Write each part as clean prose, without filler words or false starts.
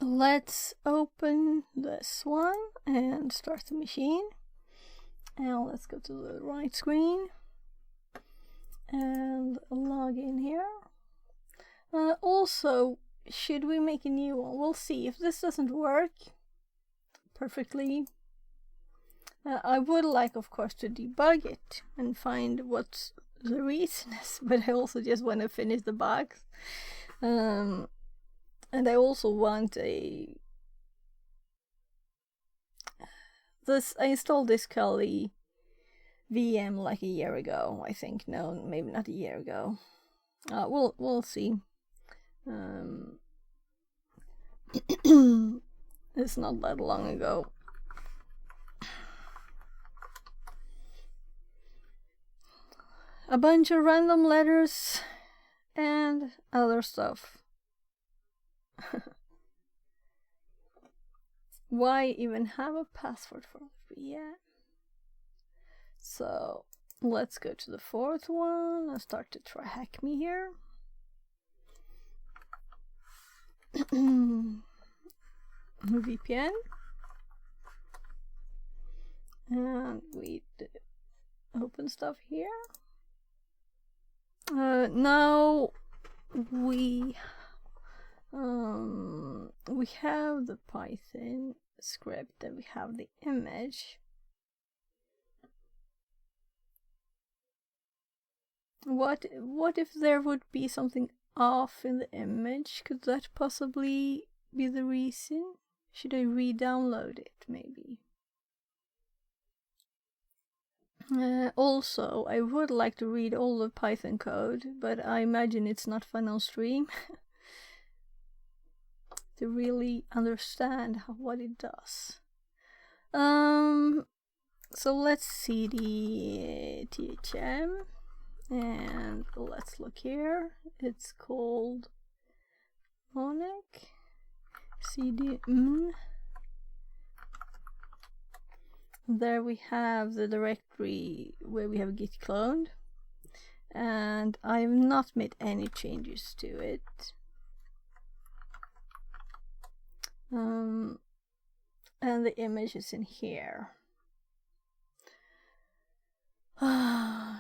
let's open this one and start the machine. And let's go to the right screen and log in here. Also, should we make a new one? We'll see. If this doesn't work perfectly, I would like, of course, to debug it and find what the reason is, but I also just want to finish the box. And I also want I installed this Kali VM like a year ago, I think. No, maybe not a year ago. We'll see. It's not that long ago. A bunch of random letters and other stuff. Why even have a password for VM? So let's go to the fourth one and start to try hack me here. VPN. And we open stuff here. Now we have the Python script and we have the image. What if there would be something off in the image? Could that possibly be the reason? Should I re-download it, maybe? Also, I would like to read all the Python code, but I imagine it's not fun on stream to really understand what it does. So let's see the THM, and let's look here. It's called Mnemonic. CD. There we have the directory where we have git cloned, and I've not made any changes to it. And the image is in here. I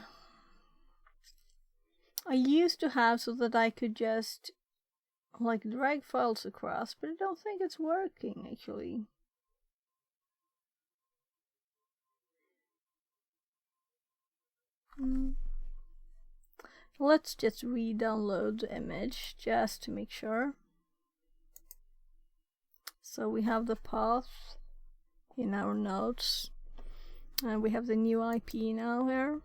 used to have so that I could just like drag files across, but I don't think it's working actually. Let's just re-download the image just to make sure. So we have the path in our notes, and we have the new IP now here.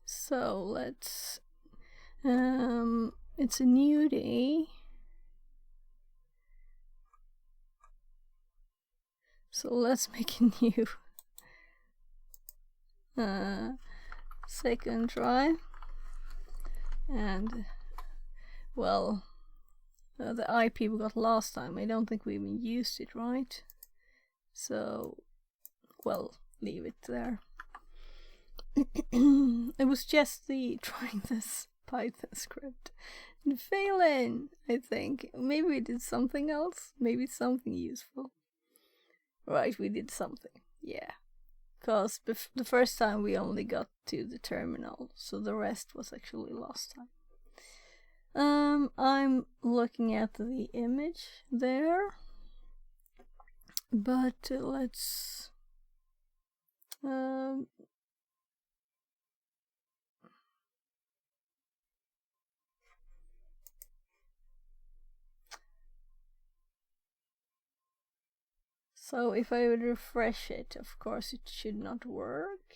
So let's it's a new day, so let's make a new second try. And well, the IP we got last time, I don't think we even used it, right? So well, leave it there. It was just the trying this Python script and failing, I think. Maybe we did something else, maybe something useful. Right, we did something, yeah. Because the first time we only got to the terminal, so the rest was actually lost time. I'm looking at the image there, but let's so if I would refresh it, of course it should not work.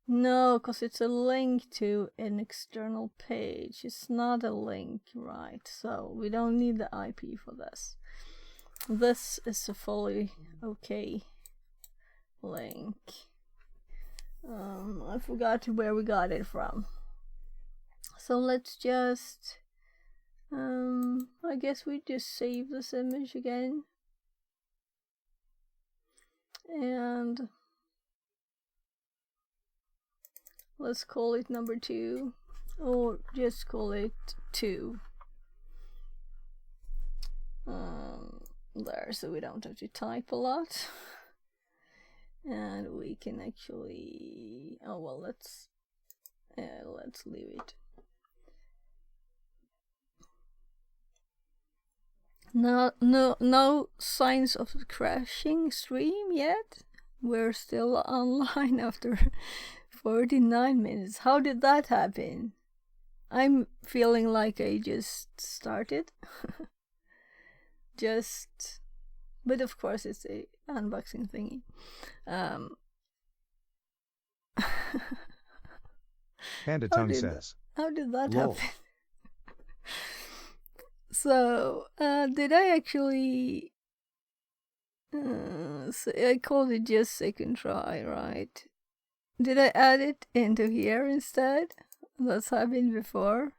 No, because it's a link to an external page. It's not a link, right? So we don't need the IP for this. This is a fully okay link. I forgot where we got it from. So let's just I guess we just save this image again, and let's call it number 2. or just call it 2. There, so we don't have to type a lot. And we can actually, oh well, let's leave it. No signs of crashing stream yet. We're still online after 49 minutes. How did that happen? I'm feeling like I just started. But of course it's a unboxing thingy. Panda Tongue says. How did that Lol. happen? So, did I actually... so I called it just second try, right? Did I add it into here instead? That's happened before.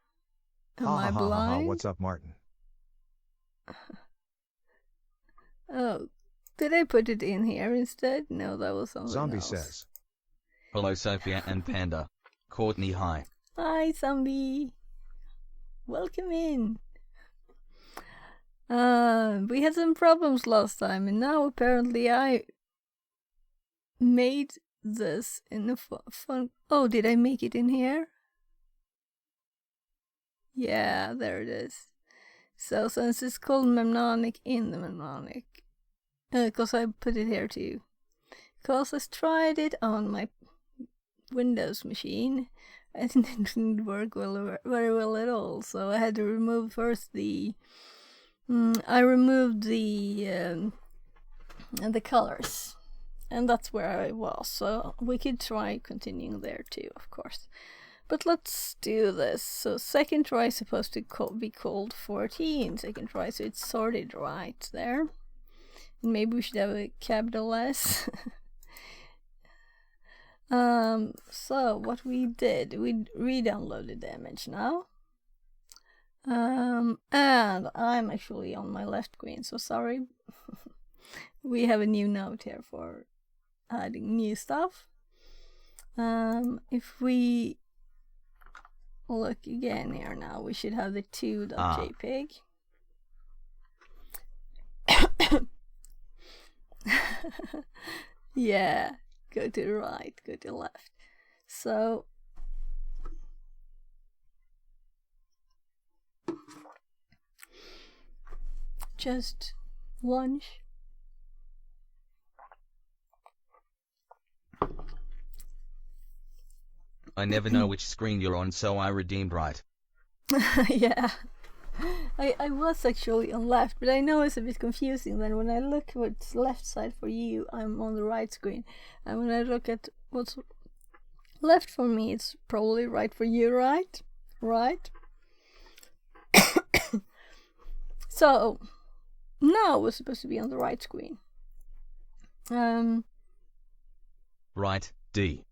Am I blind? What's up, Martin? Oh, did I put it in here instead? No, that was something Zombie else. says. Hello Sophia and Panda. Courtney, hi. Hi, Zombie. Welcome in. We had some problems last time, and now apparently I made this in a fun... Oh, did I make it in here? Yeah, there it is. So since it's called Mnemonic in the Mnemonic, because I put it here too. Because I tried it on my Windows machine, and it didn't work very well at all. So I had to remove first the... I removed the colors, and that's where I was. So we could try continuing there too, of course. But let's do this. So second try is supposed to be called 14. Second try, so it's sorted right there. And maybe we should have a capital S. So what we did, we re-downloaded the image now. And I'm actually on my left screen, so sorry. We have a new note here for adding new stuff. If we look again here now, we should have the 2.jpg. Yeah, go to the right, go to the left. So just lunch. I never know which screen you're on, so I redeemed right. Yeah, I was actually on left, but I know it's a bit confusing. Then when I look what's left side for you, I'm on the right screen, and when I look at what's left for me, it's probably right for you, right? So now we're supposed to be on the right screen. Right, D.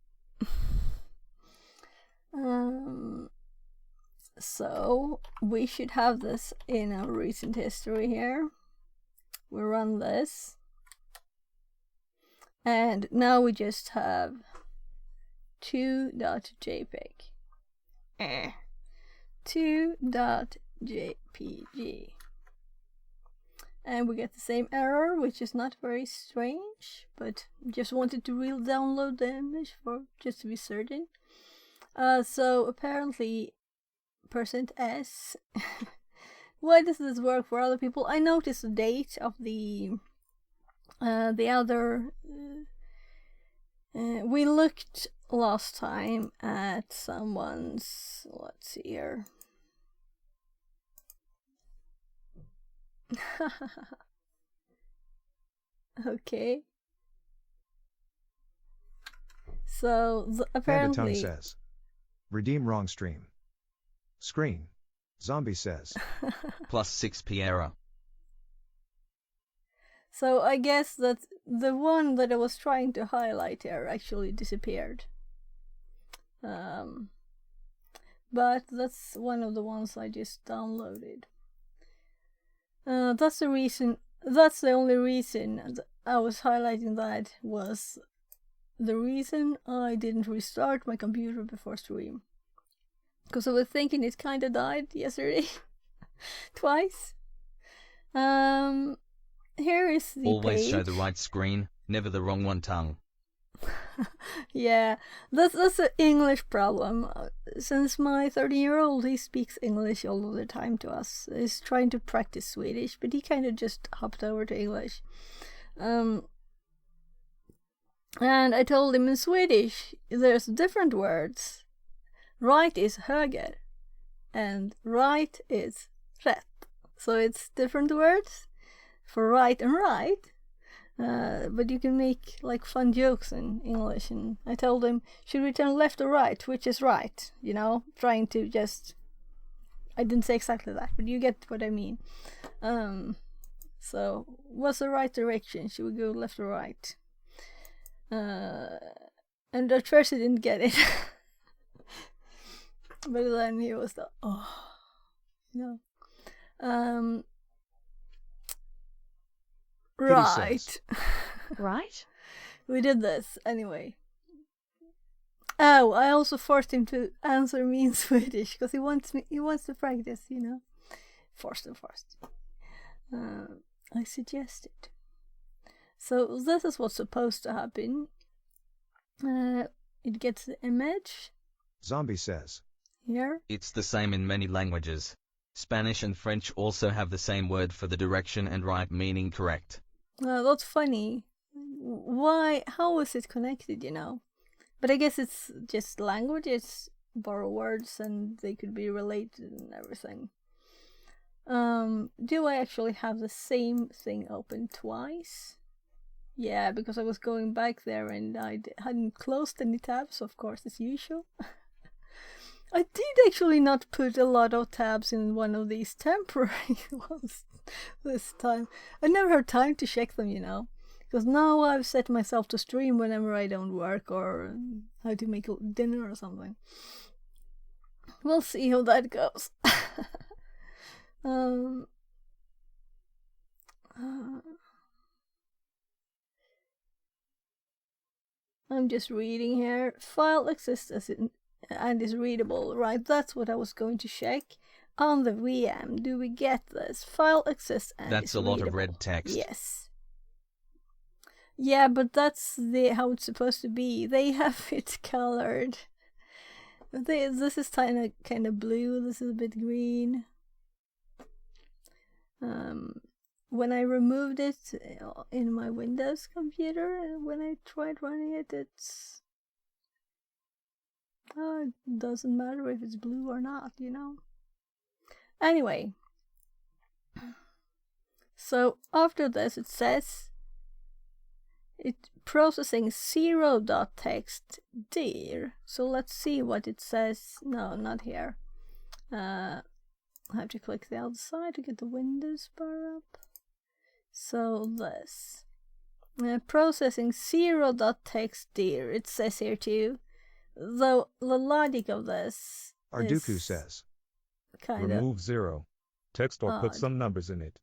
So we should have this in our recent history here. We run this, and now we just have 2.jpg. 2.jpg. And we get the same error, which is not very strange, but just wanted to re-download the image for just to be certain. So apparently %s. Why does this work for other people? I noticed the date of the other. We looked last time at someone's. Let's see here. Okay. So apparently. Panda Tongue says. Redeem wrong stream. Screen. Zombie says. Plus 6p error. So I guess that the one that I was trying to highlight here actually disappeared. But that's one of the ones I just downloaded. That's the reason. That's the only reason I was highlighting that was the reason I didn't restart my computer before stream. because I was thinking it kind of died yesterday. Twice. Here is the Always page. show the right screen, never the wrong one tongue. Yeah, that's an English problem. Since my 13-year-old, he speaks English all of the time to us. He's trying to practice Swedish, but he kind of just hopped over to English. And I told him in Swedish, there's different words. Right is höger, and right is rätt. So it's different words for right and right. But you can make like fun jokes in English, and I told him, should we turn left or right? Which is right? You know, trying to just. I didn't say exactly that, but you get what I mean. So, what's the right direction? Should we go left or right? And at first he didn't get it, but then he was the you know. Right. Right? We did this anyway. Oh, I also forced him to answer me in Swedish because he wants to practice, you know. Forced. I suggested. So this is what's supposed to happen. It gets the image. Zombie says. Here. It's the same in many languages. Spanish and French also have the same word for the direction and right meaning correct. That's funny. Why? How is it connected, you know? But I guess it's just languages, borrow words, and they could be related and everything. Do I actually have the same thing open twice? Yeah, because I was going back there and I hadn't closed any tabs, of course, as usual. I did actually not put a lot of tabs in one of these temporary ones this time. I never had time to check them, you know. Because now I've set myself to stream whenever I don't work or how to make dinner or something. We'll see how that goes. I'm just reading here. File exists as in, and is readable, right? That's what I was going to check. On the VM, do we get this? File exists and That's is a lot readable. of red text. Yes. Yeah, but that's how it's supposed to be. They have it colored. This is kind of blue. This is a bit green. When I removed it in my Windows computer, when I tried running it, it doesn't matter if it's blue or not, you know. Anyway, so after this, it says it processing 0.txt dir. So let's see what it says. No, not here. I have to click the other side to get the Windows bar up. So this processing 0.txt dir. It says here too. Though the logic of this Arduku says. Kind Remove 0 text or put odd. some numbers in it.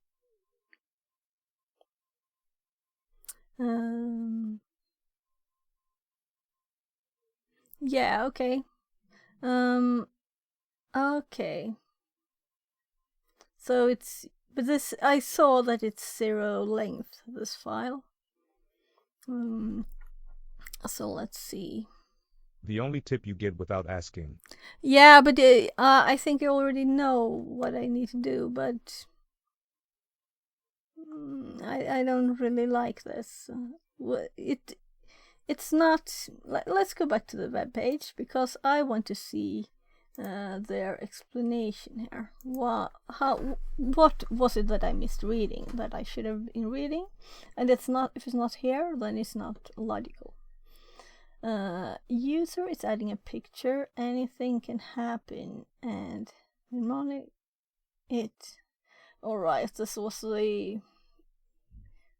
Yeah, okay. Okay. So but this, I saw that it's 0 length, this file. So let's see. The only tip you get without asking. Yeah, but I think I already know what I need to do, but I don't really like this. It's not. Let's go back to the web page because I want to see their explanation here. What was it that I missed reading that I should have been reading? And it's not. If it's not here, then it's not logical. User is adding a picture. Anything can happen, and Mnemonic it. All right, this was the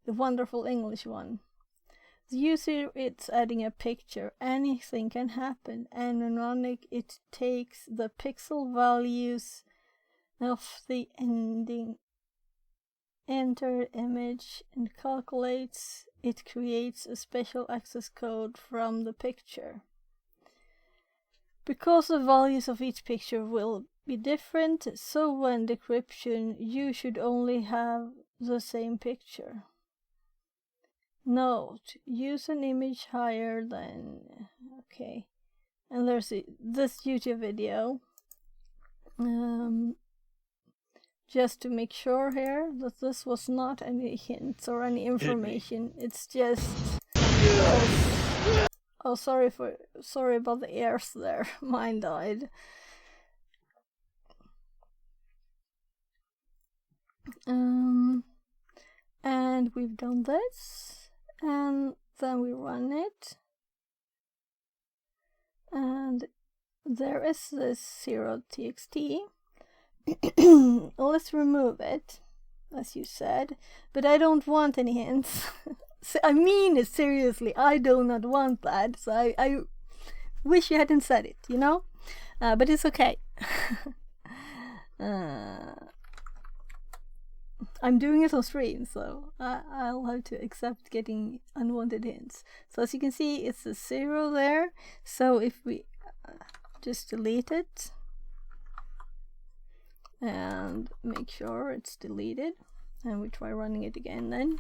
wonderful English one. The user is adding a picture. Anything can happen, and Mnemonic it takes the pixel values of the entered image and calculates. It creates a special access code from the picture. Because the values of each picture will be different, so when decryption, you should only have the same picture. Note, use an image higher than... Okay. And there's this YouTube video. Just to make sure here that this was not any hints or any information. It's just... Oh, sorry about the ears there. Mine died. And we've done this, and then we run it, and there is this 0txt. Let's remove it, as you said, but I don't want any hints. I mean it seriously, I do not want that, so I wish you hadn't said it, you know? But it's okay. I'm doing it on stream, so I'll have to accept getting unwanted hints. So as you can see, it's a 0 there, so if we just delete it and make sure it's deleted, and we try running it again then.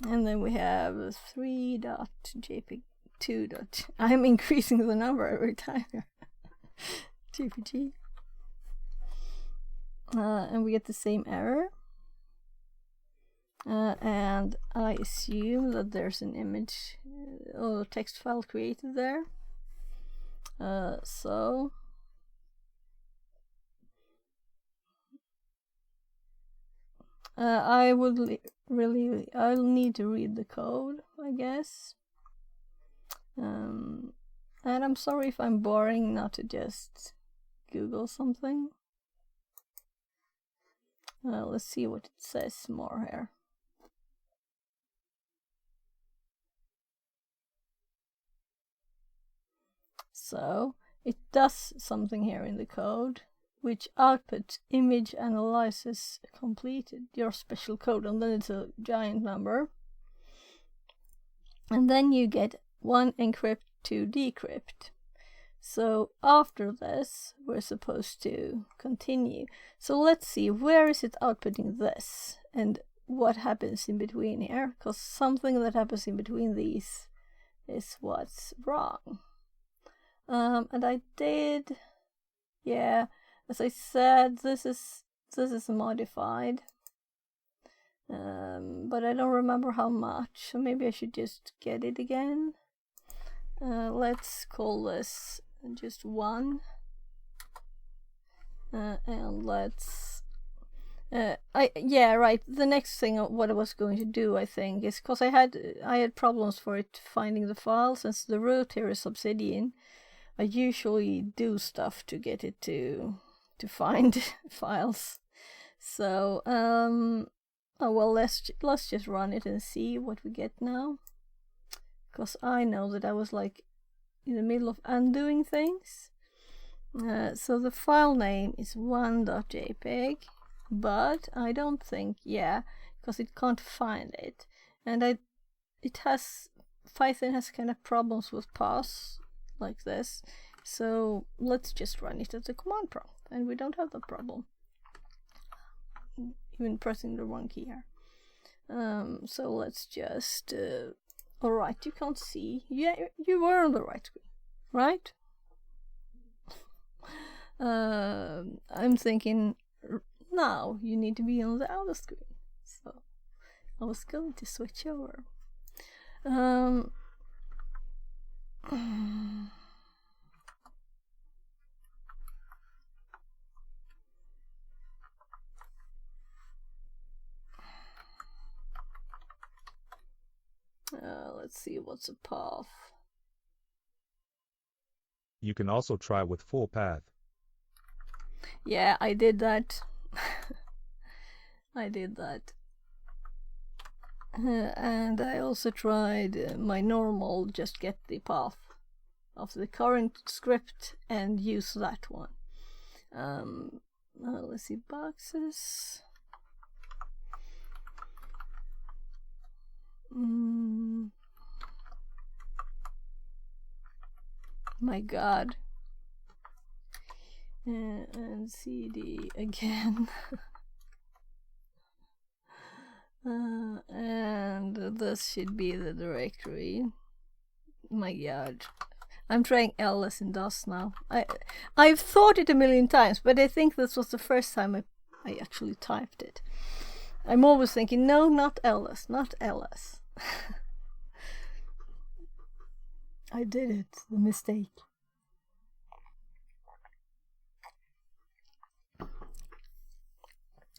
And then we have 3.jpg2. I'm increasing the number every time. jpg. And we get the same error. And I assume that there's an image or text file created there. So I would I'll need to read the code, I guess. And I'm sorry if I'm boring not to just Google something. Let's see what it says more here. So it does something here in the code, which outputs image analysis completed, your special code, and then it's a giant number. And then you get 1 encrypt, 2 decrypt. So after this, we're supposed to continue. So let's see, where is it outputting this? And what happens in between here? Because something that happens in between these is what's wrong. And I did, yeah, as I said, this is modified. But I don't remember how much, so maybe I should just get it again. Let's call this just 1, and let's yeah, right, the next thing what I was going to do, I think, is because I had problems for it finding the files. Since the root here is Obsidian, I usually do stuff to get it to find files. So oh well, let's just run it and see what we get now, because I know that I was like in the middle of undoing things. So the file name is 1.jpg, but I don't think, yeah, because it can't find it, and Python has kind of problems with pass like this. So let's just run it as a command prompt, and we don't have that problem. Even pressing the wrong key here. So let's just alright, you can't see. Yeah, you were on the right screen, right? I'm thinking now you need to be on the other screen. So I was going to switch over. Let's see what's a path. You can also try with full path. Yeah, I did that. I did that. And I also tried my normal, just get the path of the current script and use that one. Let's see, boxes. My god. And CD again. And this should be the directory. My god. I'm trying ls in DOS now. I've thought it a million times, but I think this was the first time I actually typed it. I'm always thinking, no, not ls, not ls. I did it, the mistake.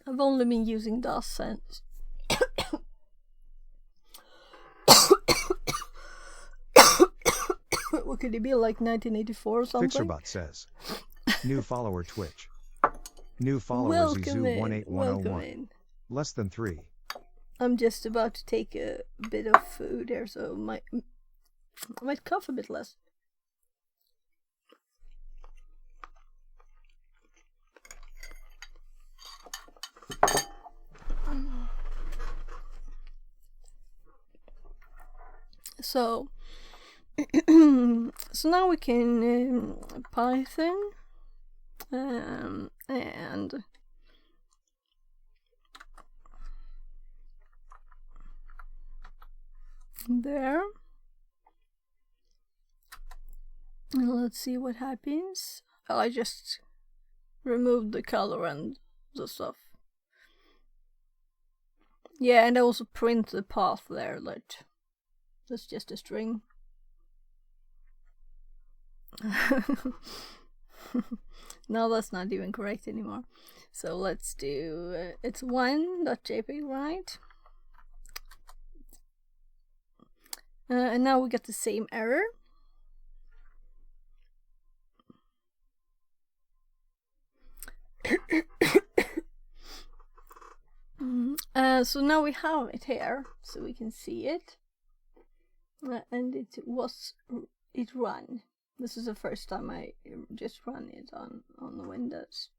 I've only been using DOS since. What could it be, like 1984 or something? Fixerbot says. New follower Twitch. New follower Welcome in, Zizu18101. welcome in. Less than 3. I'm just about to take a bit of food here, so I might cough a bit less. So, so now we can Python and there, and let's see what happens. I just removed the color and the stuff. Yeah, and I also print the path there. That's just a string. No, that's not even correct anymore. So let's do it's 1.jpg, right? And now we get the same error. So now we have it here, so we can see it. And it ran. This is the first time I just run it on the Windows.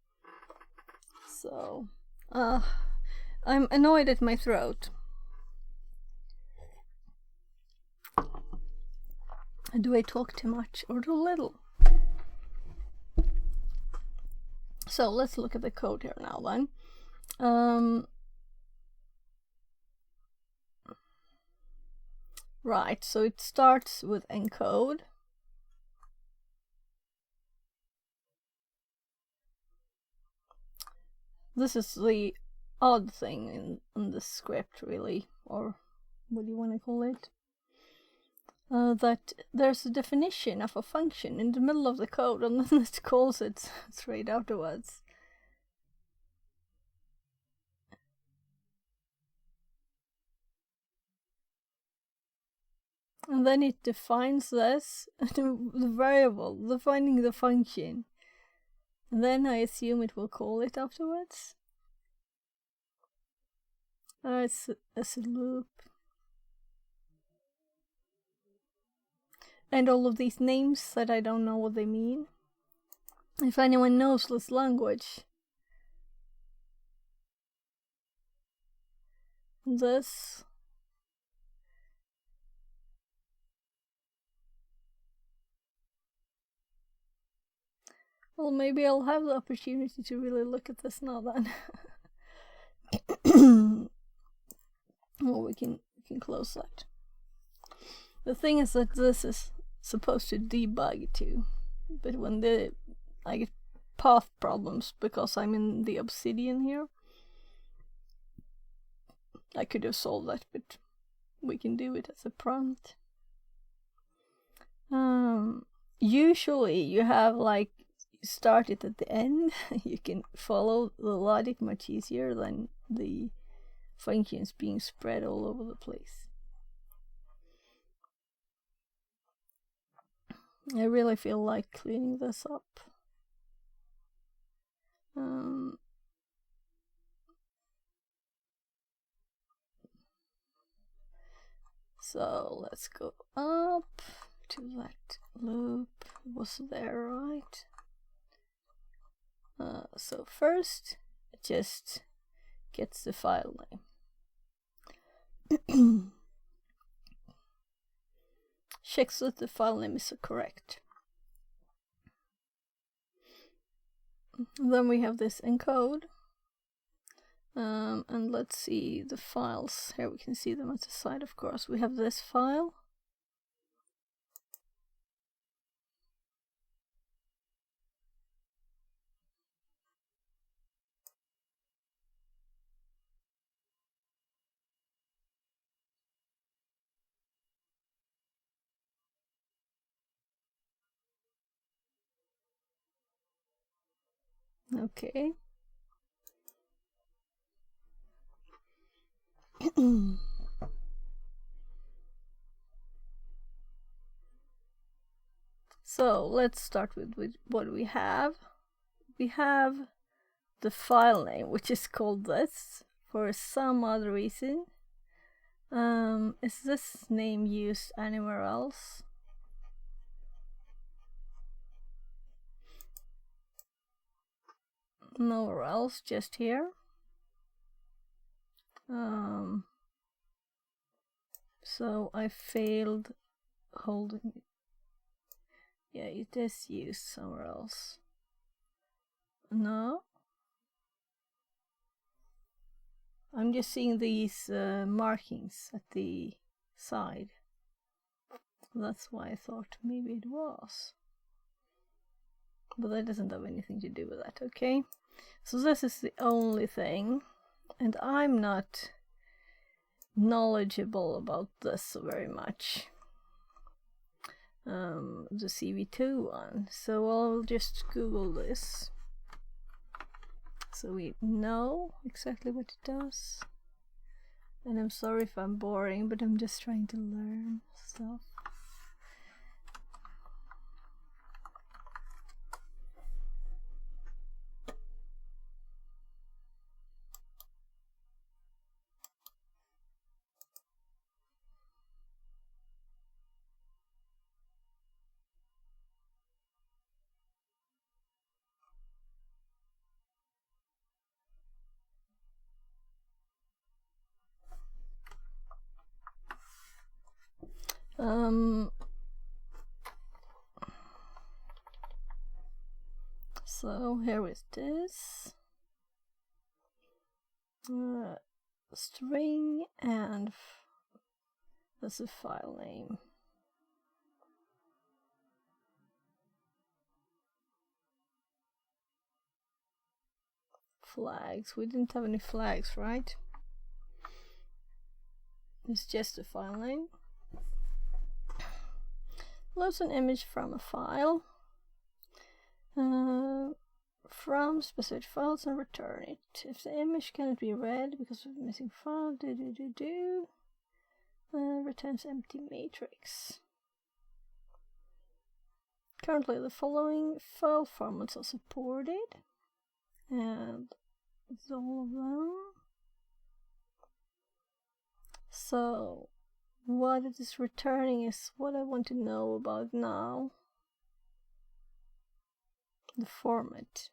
So I'm annoyed at my throat. Do I talk too much or too little? So let's look at the code here now then. Right, so it starts with encode. This is the odd thing in the script, really, or what do you want to call it? That there's a definition of a function in the middle of the code, and then it calls it straight afterwards. And then it defines this, the variable, defining the function. And then I assume it will call it afterwards. It's a loop. And all of these names that I don't know what they mean. If anyone knows this language. This. Well, maybe I'll have the opportunity to really look at this now then. Well, we can close that. The thing is that this is supposed to debug too, but when I get path problems because I'm in the Obsidian here, I could have solved that, but we can do it as a prompt. Usually you have like start it at the end. You can follow the logic much easier than the functions being spread all over the place. I really feel like cleaning this up. So let's go up to that loop. Was there, right? So first, it just gets the file name. Checks that the file name is correct. Then we have this encode. And let's see the files. Here we can see them at the side, of course. We have this file. Okay. So let's start with what we have. We have the file name, which is called this for some other reason. Is this name used anywhere else? Nowhere else, just here. So I failed holding it. Yeah, it is used somewhere else. No. I'm just seeing these markings at the side. That's why I thought maybe it was. But that doesn't have anything to do with that, okay? So this is the only thing. And I'm not knowledgeable about this very much. The CV2 one. So I'll just Google this. So we know exactly what it does. And I'm sorry if I'm boring, but I'm just trying to learn stuff. So here it is. String and that's a file name. Flags. We didn't have any flags, right? It's just a file name. Loads an image from a file. From specific files and return it. If the image cannot be read because of a missing file, returns empty matrix. Currently the following file formats are supported, and it's all of them. So what it is returning is what I want to know about now. The format.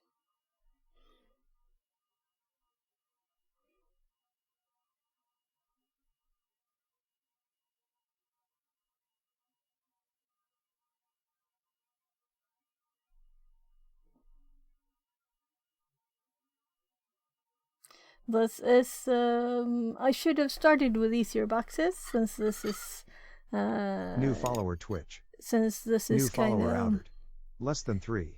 This is, I should have started with easier boxes since this is, New follower Twitch. Since this is kind New follower of, outed. Less than 3.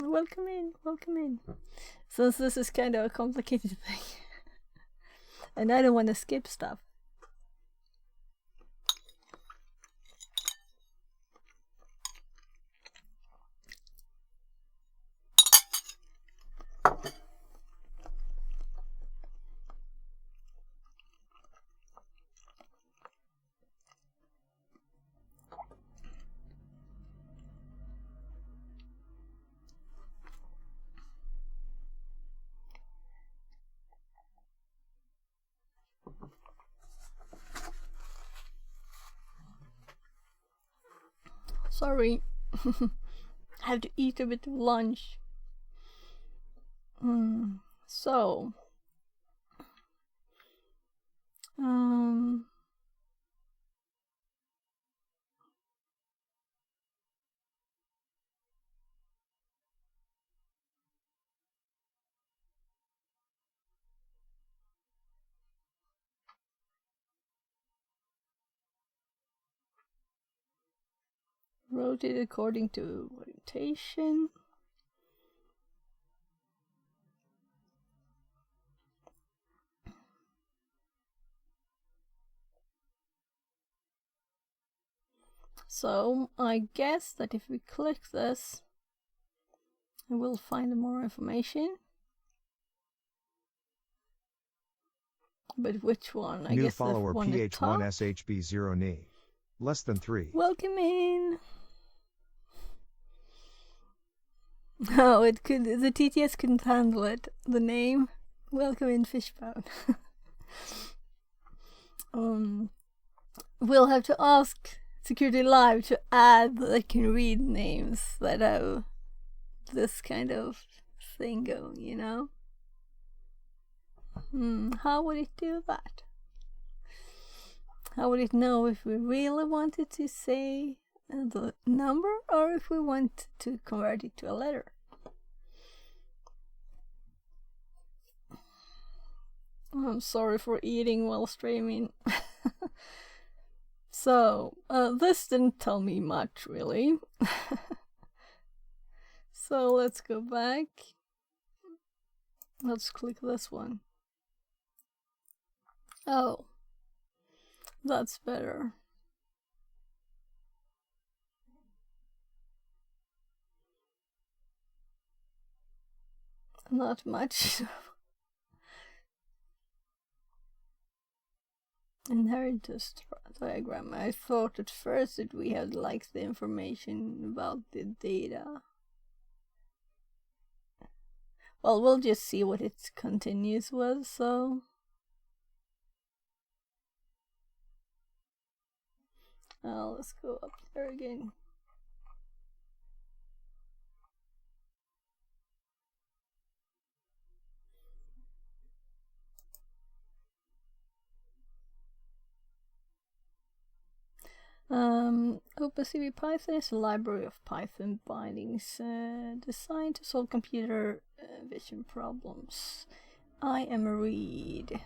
welcome in, welcome in. Since this is kind of a complicated thing. And I don't want to skip stuff. Sorry. I have to eat a bit of lunch. So, Rotate according to orientation. So I guess that if we click this, we'll find more information. But which one? I New guess follower the one at top. PH1SHB0NE. Less than 3. Welcome in. Oh, it could. The TTS couldn't handle it. The name. Welcome in, Fishbone. We'll have to ask Security Live to add that can read names that have this kind of thing going, you know? How would it do that? How would it know if we really wanted to say the number or if we want to convert it to a letter? I'm sorry for eating while streaming. So, this didn't tell me much, really. So, let's go back. Let's click this one. Oh, that's better. Not much. Inheritance diagram. I thought at first that we had like the information about the data. Well, we'll just see what it continues with, so. Let's go up there again. OpenCV Python is a library of Python bindings designed to solve computer vision problems. I am a read.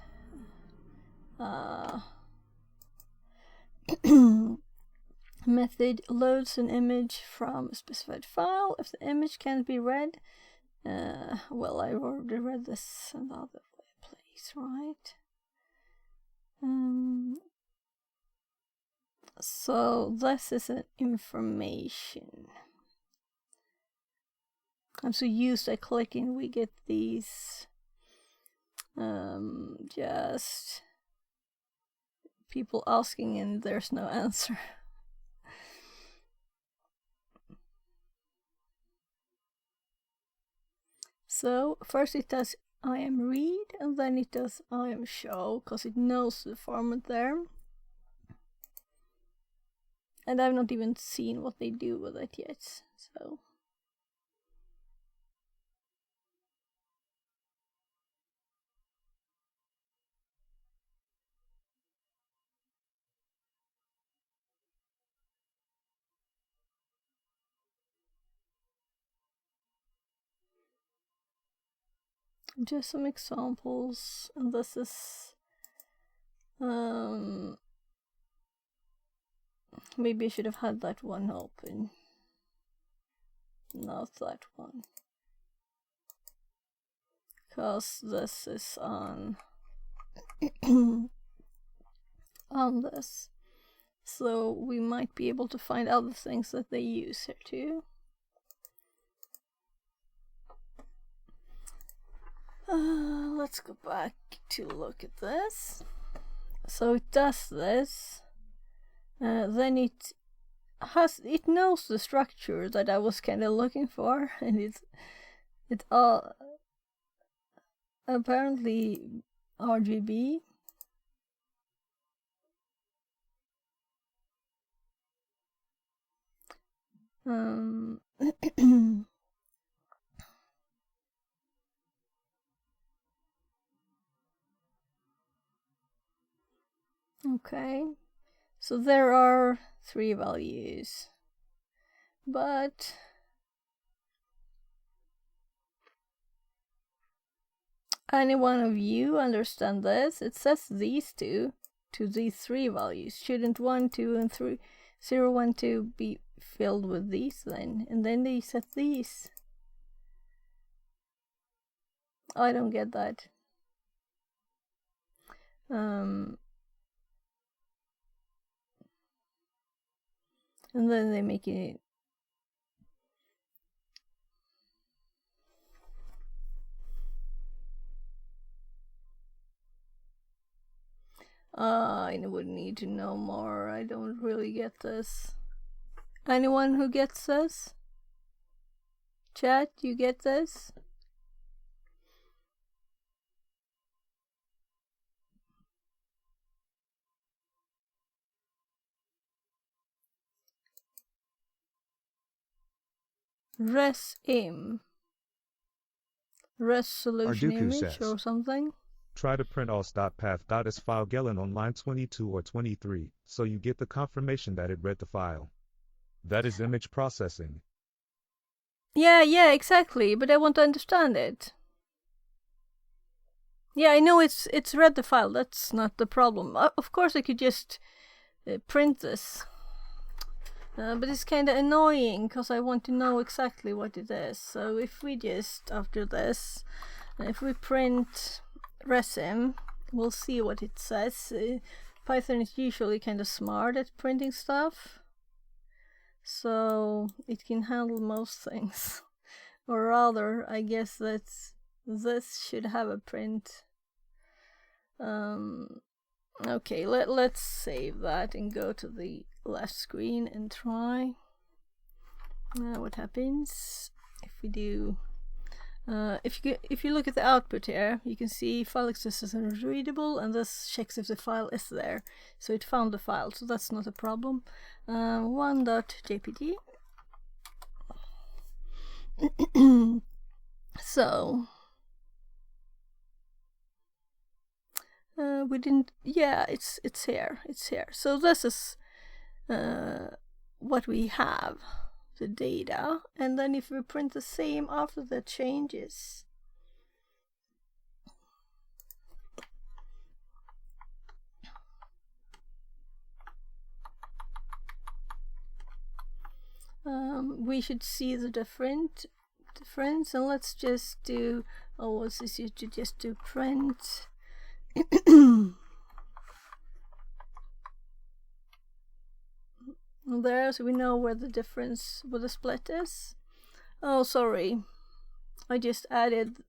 Method loads an image from a specified file. If the image can't be read, well, I already read this in the other place, right? So this is an information. I'm so used to clicking, we get these just people asking and there's no answer. So first it does I am read and then it does I am show because it knows the format there. And I've not even seen what they do with it yet, so. Just some examples, and this is maybe I should have had that one open, not that one, because this is on on this, so we might be able to find other things that they use here too. Let's go back to look at this. So it does this. Then it knows the structure that I was kind of looking for, and it's all apparently RGB. Okay, so there are 3 values, but any one of you understand this? It says these two to these 3 values. Shouldn't 1, 2, and 3, 0, 1, 2 be filled with these then, and then they set these. I don't get that. And then they make it. I would need to know more. I don't really get this. Anyone who gets this? Chat, you get this? Res-im. Resolution Arduku image says, or something? Try to print os.path.as file Gelen on line 22 or 23, so you get the confirmation that it read the file. That is image processing. Yeah, exactly, but I want to understand it. Yeah, I know it's read the file, that's not the problem. Of course I could just print this. But it's kind of annoying, because I want to know exactly what it is. So if we just, after this, if we print resim, we'll see what it says. Python is usually kind of smart at printing stuff, so it can handle most things. Or rather, I guess that this should have a print. Okay, let's save that and go to the left screen and try what happens if we do. If you look at the output here, you can see file existence is readable, and this checks if the file is there. So it found the file, so that's not a problem. 1.jpg. So we didn't. Yeah, it's here. It's here. So this is what we have, the data, and then if we print the same after the changes, we should see the difference. And let's just do, what's this? You should just do print. There, so we know where the difference with the split is. Oh, sorry, I just added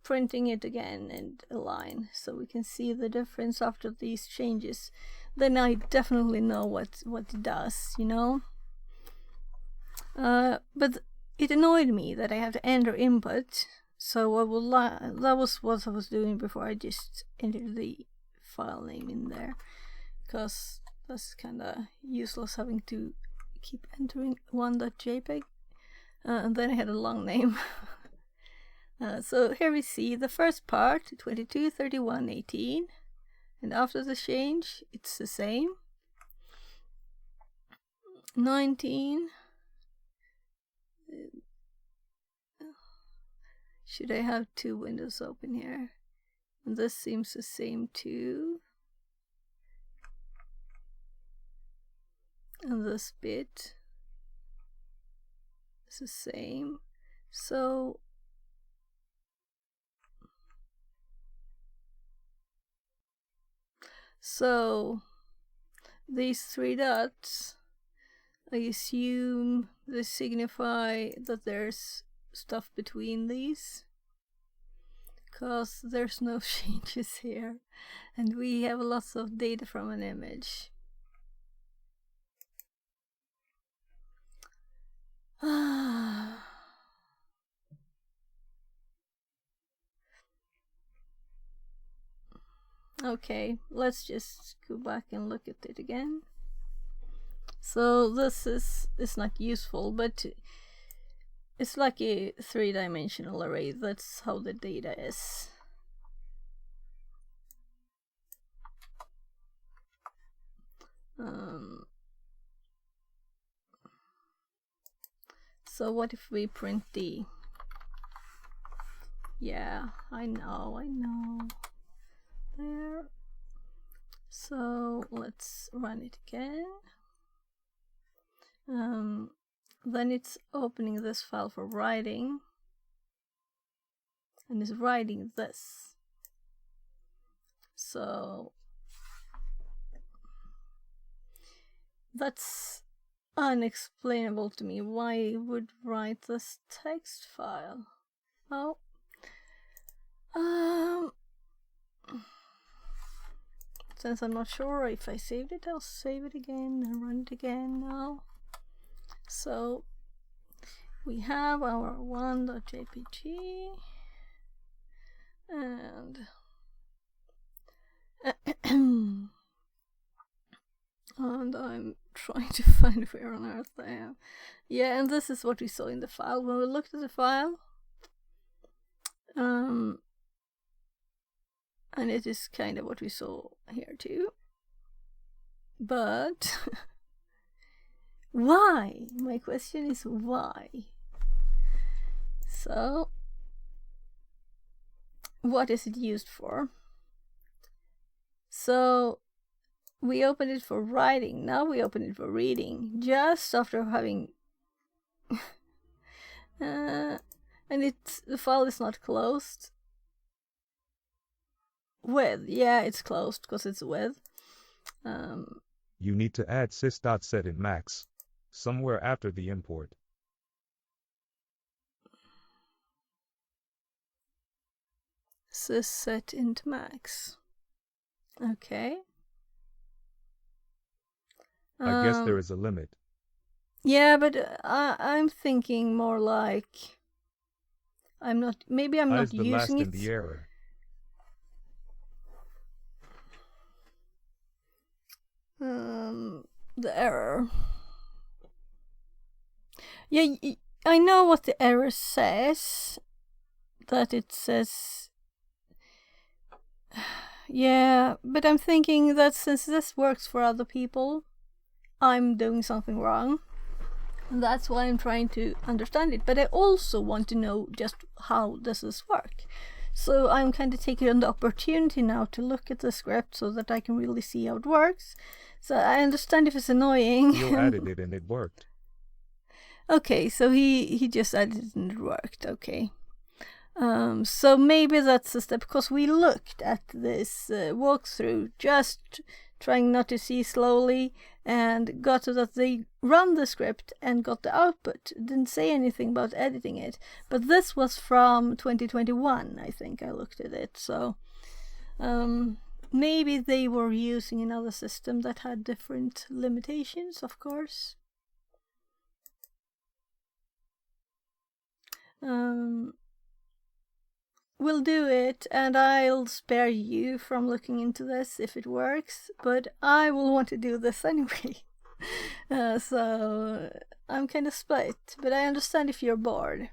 printing it again and a line, so we can see the difference after these changes. Then I definitely know what it does, you know. But it annoyed me that I have to enter input, so I will that was what I was doing before. I just entered the file name in there, because that's kind of useless having to keep entering 1.jpg, and then I had a long name. So here we see the first part, 22, 31, 18, and after the change it's the same. 19, should I have two windows open here? And this seems the same too. And this bit is the same. So these three dots, I assume they signify that there's stuff between these, because there's no changes here, and we have lots of data from an image. Okay, let's just go back and look at it again. So this is not useful, but it's like a three-dimensional array. That's how the data is. So what if we print D? Yeah, I know. There. So let's run it again. Then it's opening this file for writing, and it's writing this. So that's unexplainable to me. Why it would write this text file? Oh, since I'm not sure if I saved it, I'll save it again and run it again now. So we have our 1.jpg and and I'm trying to find where on earth I am. Yeah, and this is what we saw in the file. When we looked at the file, and it is kind of what we saw here too. But why? My question is why? So, what is it used for? So, we opened it for writing, now we open it for reading, just after having and the file is not closed. With, yeah, it's closed because it's with. You need to add sys.set in max somewhere after the import. Sys set into max. Okay. I guess there is a limit. Yeah, but I'm thinking more like maybe I'm not the last using in it. the error. The error. Yeah, I know what the error says. That it says. Yeah, but I'm thinking that since this works for other people, I'm doing something wrong. And that's why I'm trying to understand it. But I also want to know just how does this work. So I'm kind of taking the opportunity now to look at the script so that I can really see how it works. So I understand if it's annoying. You added it and it worked. Okay, so he just added it and it worked. Okay. So maybe that's a step, because we looked at this walkthrough, just trying not to see slowly, and got to that they run the script and got the output. Didn't say anything about editing it. But this was from 2021, I think I looked at it. So maybe they were using another system that had different limitations, of course. We'll do it, and I'll spare you from looking into this if it works, but I will want to do this anyway. So I'm kind of split, but I understand if you're bored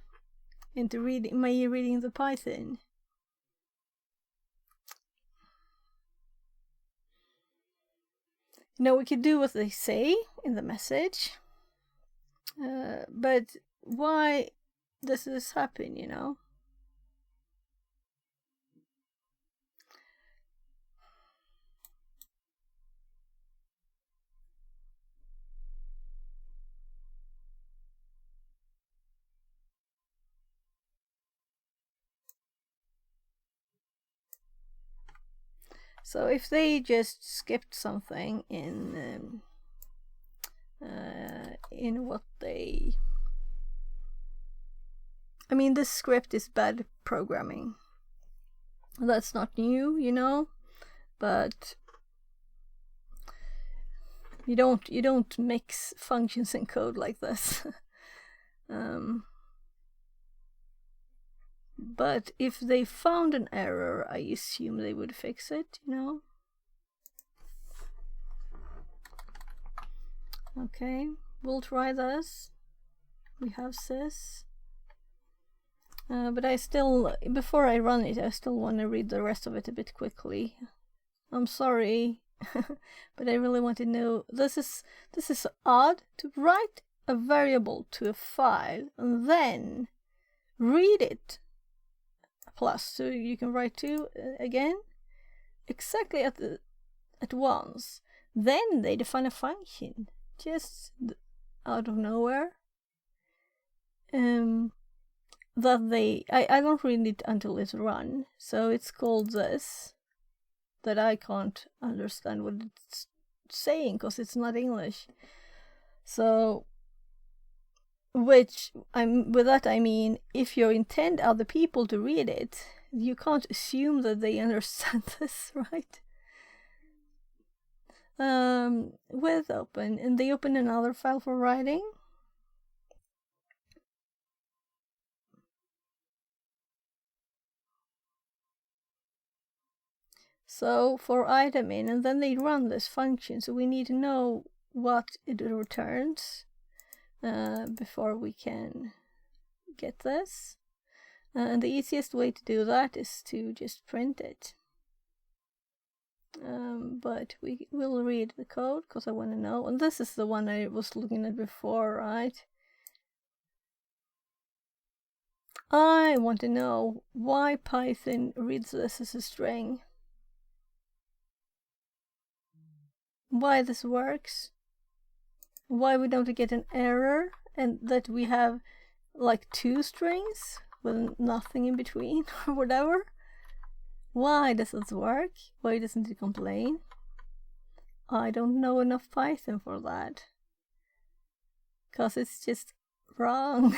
into reading the Python. You know, we could do what they say in the message, but why does this happen, you know? So if they just skipped something in what they... I mean, this script is bad programming. That's not new, you know, but you don't mix functions and code like this. But if they found an error, I assume they would fix it, you know. Okay, we'll try this. We have sys. But I still, before I run it, I still want to read the rest of it a bit quickly. I'm sorry, but I really want to know. This is odd, to write a variable to a file and then read it. Plus, so you can write two again, exactly at once. Then they define a function. Just out of nowhere. That I don't read it until it's run, so it's called this, that I can't understand what it's saying because it's not English. So, with that I mean, if you intend other people to read it, you can't assume that they understand this, right? With open, and they open another file for writing. So for item in, and then they run this function, so we need to know what it returns before we can get this. And the easiest way to do that is to just print it. But we will read the code because I want to know. And this is the one I was looking at before, right? I want to know why Python reads this as a string. Why this works. Why we don't get an error and that we have like 2 strings with nothing in between or whatever. Why does this work? Why doesn't it complain? I don't know enough Python for that. Because it's just wrong.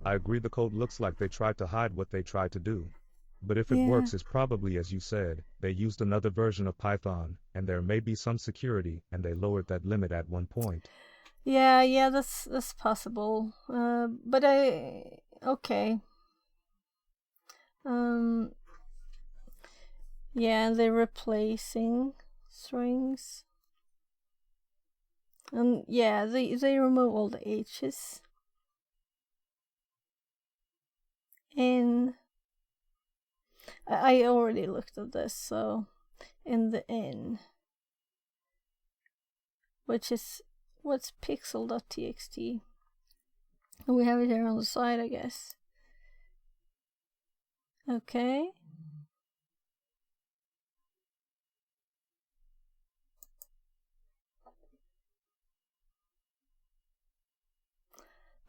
I agree the code looks like they tried to hide what they tried to do. But if it works, it's probably, as you said, they used another version of Python, and there may be some security, and they lowered that limit at one point. Yeah, that's possible. But okay. Yeah, they're replacing strings. And yeah, they remove all the H's. In I already looked at this, so in the in, which is what's pixel.txt. We have it here on the side, I guess. Okay.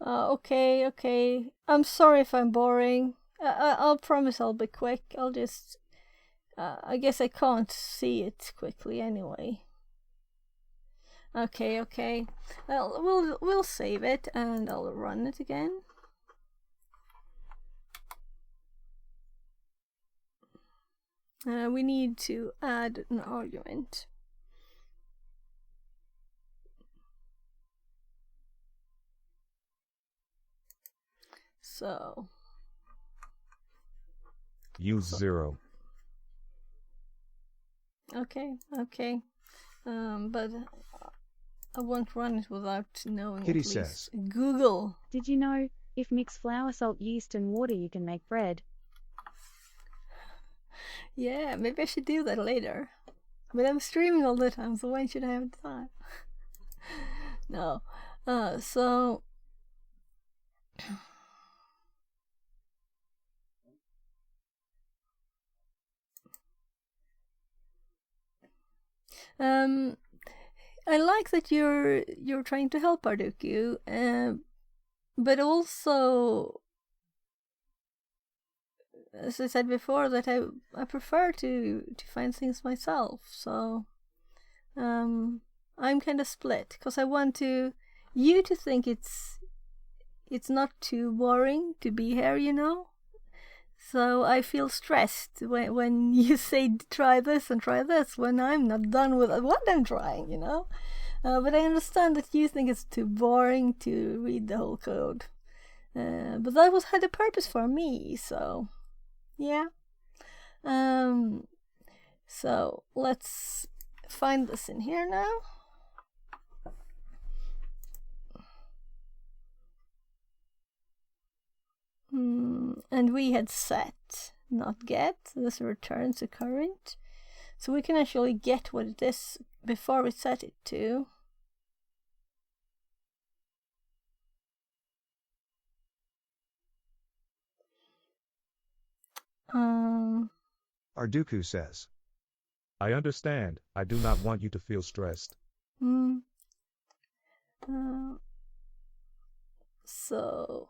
Okay. I'm sorry if I'm boring. I'll promise I'll be quick. I'll just... I guess I can't see it quickly anyway. Okay. Well, we'll save it and I'll run it again. We need to add an argument. So use 0. Okay. But I won't run it without knowing. Kitty at least. says. Google. Did you know if mix flour, salt, yeast, and water, you can make bread? Yeah, maybe I should do that later. But I'm streaming all the time, so when should I have time? No. So I like that you're trying to help Arduku, but also, as I said before, that I prefer to find things myself. So I'm kind of split because I want you to think it's not too boring to be here, you know. So I feel stressed when you say try this and try this when I'm not done with what I'm trying, you know. But I understand that you think it's too boring to read the whole code. But that had a purpose for me, so yeah. So let's find this in here now. And we had set, not get. This returns a current. So we can actually get what it is before we set it to. Arduku says. I understand. I do not want you to feel stressed. Mm. So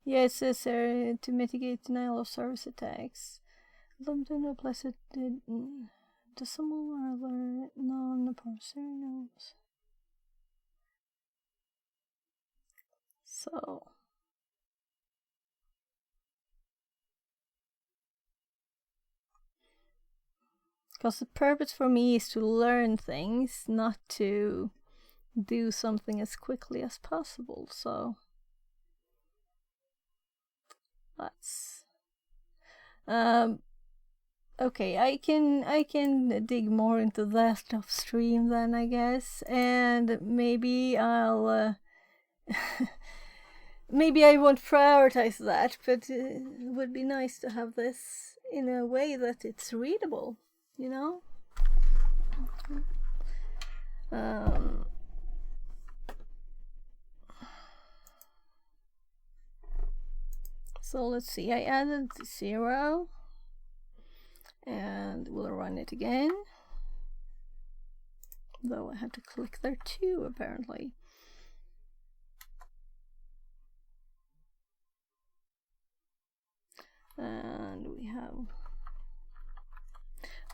yeah, it says here to mitigate denial of service attacks. Limited no place it did decimal or other non-proprietary nodes. So because the purpose for me is to learn things, not to do something as quickly as possible. So that's okay. I can dig more into that upstream then, I guess, and maybe I'll maybe I won't prioritize that, but it would be nice to have this in a way that it's readable, you know. So let's see, I added 0 and we'll run it again, though I have to click there too apparently. And we have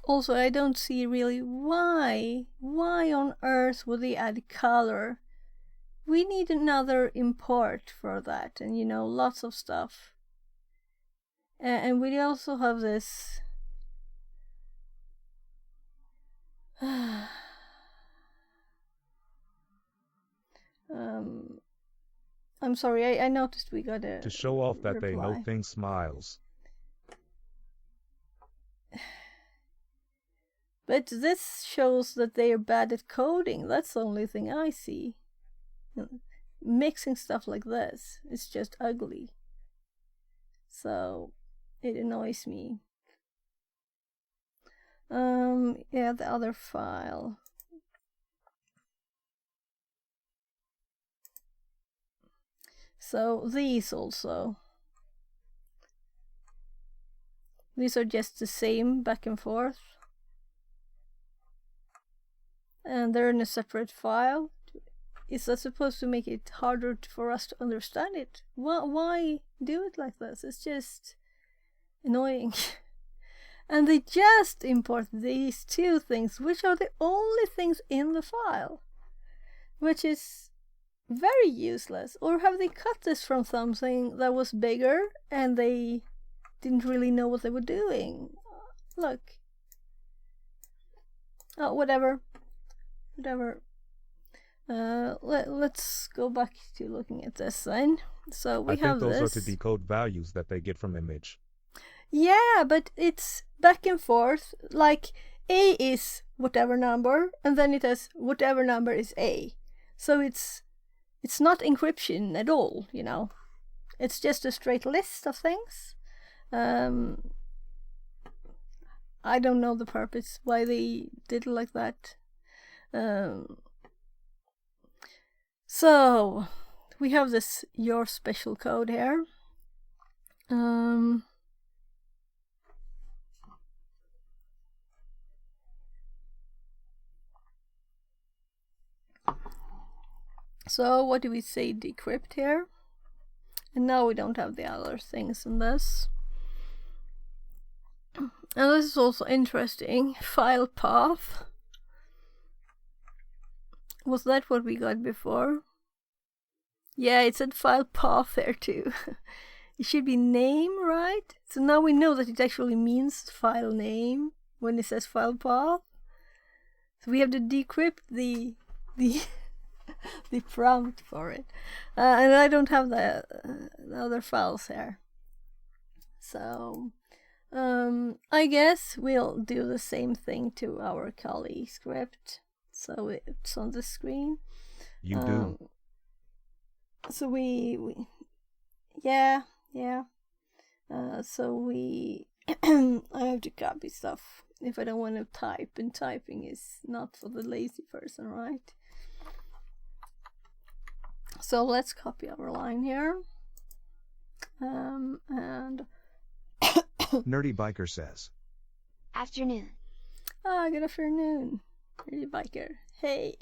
also, I don't see really why on earth would they add color. We need another import for that, and you know, lots of stuff. And we also have this I'm sorry, I noticed we got a To show off that they know reply. things smiles. But this shows that they are bad at coding. That's the only thing I see. Mixing stuff like this is just ugly. So it annoys me. Yeah, the other file. So these also. These are just the same back and forth. And they're in a separate file. Is that supposed to make it harder for us to understand it? Why do it like this? It's just annoying. And they just import these two things, which are the only things in the file, which is very useless. Or have they cut this from something that was bigger and they didn't really know what they were doing? Look. Oh, whatever. Let's go back to looking at this then. So we have this. I think those are to decode values that they get from image. Yeah, but it's back and forth. Like A is whatever number, and then it has whatever number is A. So it's not encryption at all, you know. It's just a straight list of things. I don't know the purpose why they did it like that. So we have this your special code here. So what do we say, decrypt here? And now we don't have the other things in this. And this is also interesting. File path. Was that what we got before? Yeah, it said file path there too. It should be name, right? So now we know that it actually means file name when it says file path. So we have to decrypt the the prompt for it. And I don't have the other files here. So I guess we'll do the same thing to our Kali script. So it's on the screen. You do. So we yeah. So we I have to copy stuff if I don't want to type, and typing is not for the lazy person, right? So let's copy our line here. And Nerdy Biker says. Afternoon. good afternoon, Nerdy Biker. Hey.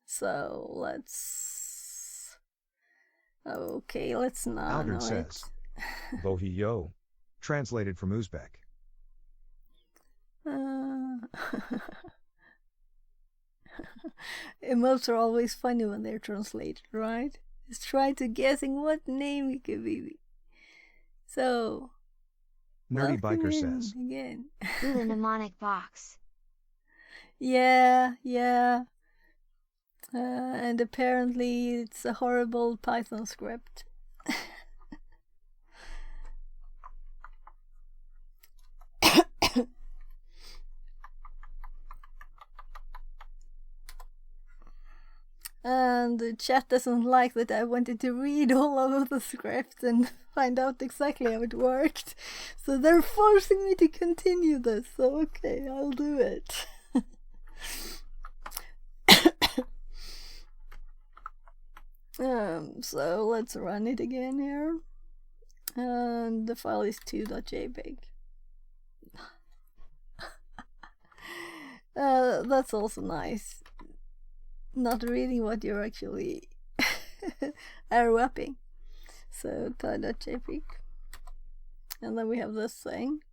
So let's. Okay, let's not. Aldred says. Vohi yo. Translated from Uzbek. Emotes are always funny when they're translated, right? Just try to guessing what name it could be. So, Nerdy welcome Biker in says. again. Ooh, the mnemonic box. Yeah. And apparently it's a horrible Python script. And the chat doesn't like that I wanted to read all over the script and find out exactly how it worked. So they're forcing me to continue this. So okay, I'll do it. So let's run it again here. And the file is 2.jpg. That's also nice. Not reading what you're actually wrapping. So .jpg. And then we have this thing.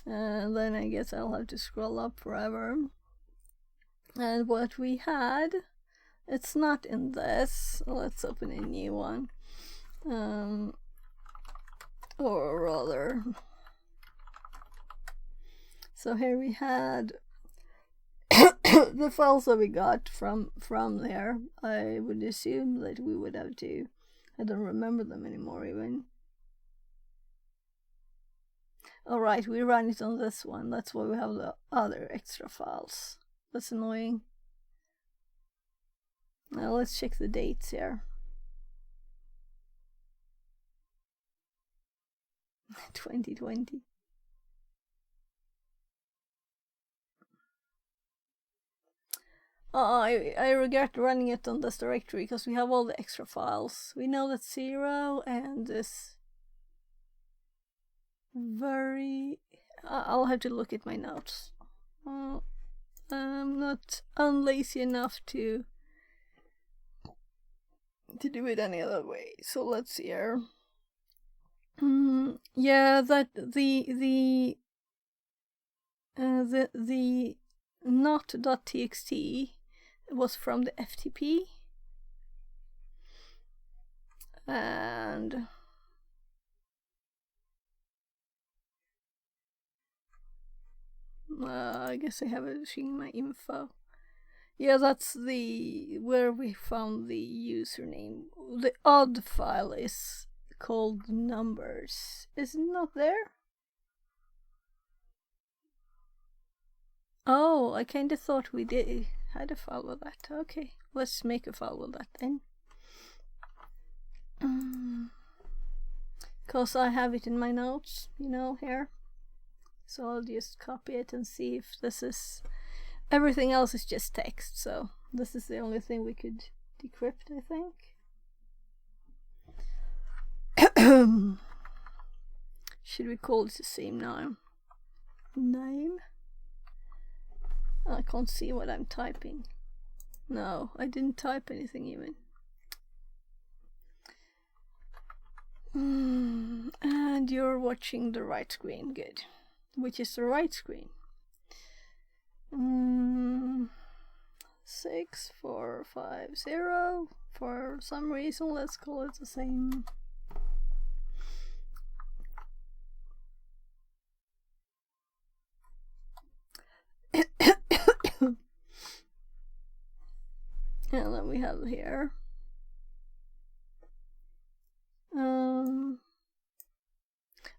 And then I guess I'll have to scroll up forever. And what we had, it's not in this. Let's open a new one. Or rather. So here we had the files that we got from there. I would assume that we would have to. I don't remember them anymore even. Alright, we run it on this one. That's why we have the other extra files. That's annoying. Now let's check the dates here. 2020. I regret running it on this directory because we have all the extra files. We know that 0 and this very... I'll have to look at my notes. I'm not unlazy enough to do it any other way. So let's see here. Yeah, that the not.txt was from the FTP, and I guess I have it in my info. Yeah, that's the where we found the username. The odd file is called numbers. Is it not there? Oh, I kind of thought we had a file with that. Okay, let's make a file with that then. Because I have it in my notes, you know, here. So I'll just copy it and see if this is... Everything else is just text, so this is the only thing we could decrypt, I think. Should we call it the same name? I can't see what I'm typing. No, I didn't type anything even. And you're watching the right screen, good. Which is the right screen? 6450. For some reason, let's call it the same. And then we have here.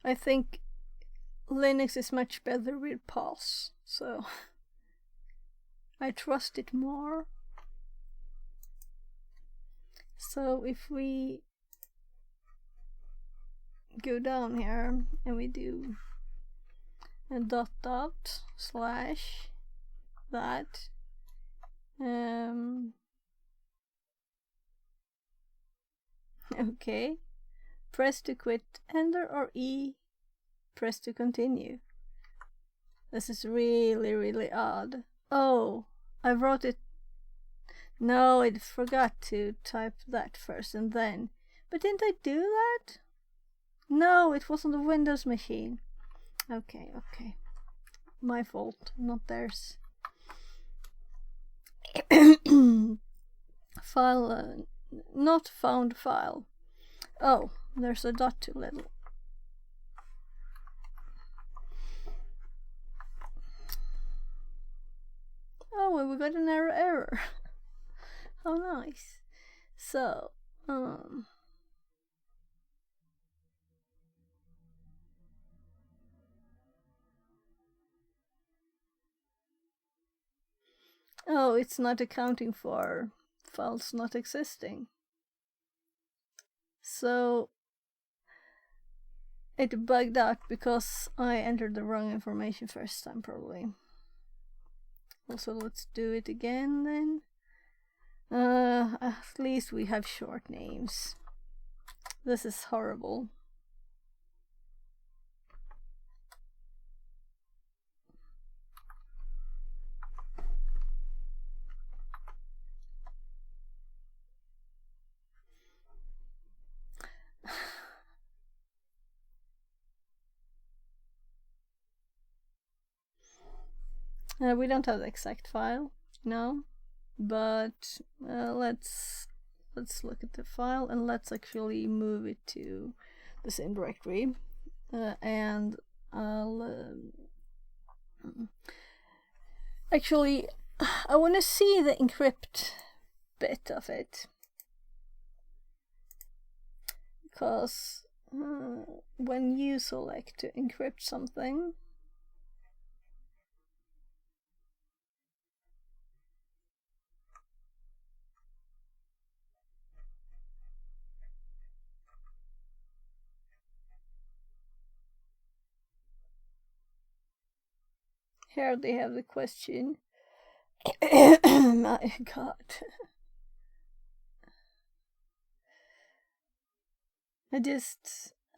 I think Linux is much better with pause, so I trust it more. So if we go down here and we do a // that, Okay. Press to quit, enter, or E, press to continue. This is really, really odd. Oh, I wrote it. No, I forgot to type that first and then. But didn't I do that? No, it was on the Windows machine. Okay. My fault, not theirs. File, not found file. Oh, there's a dot too little. Oh, well, we got an error. How nice. So, oh, it's not accounting for files not existing. So, it bugged out because I entered the wrong information first time, probably. Also, let's do it again then. At least we have short names. This is horrible. We don't have the exact file, no, but let's look at the file and let's actually move it to the same directory, and I'll actually I want to see the encrypt bit of it, because when you select to encrypt something, here they have the question. My God.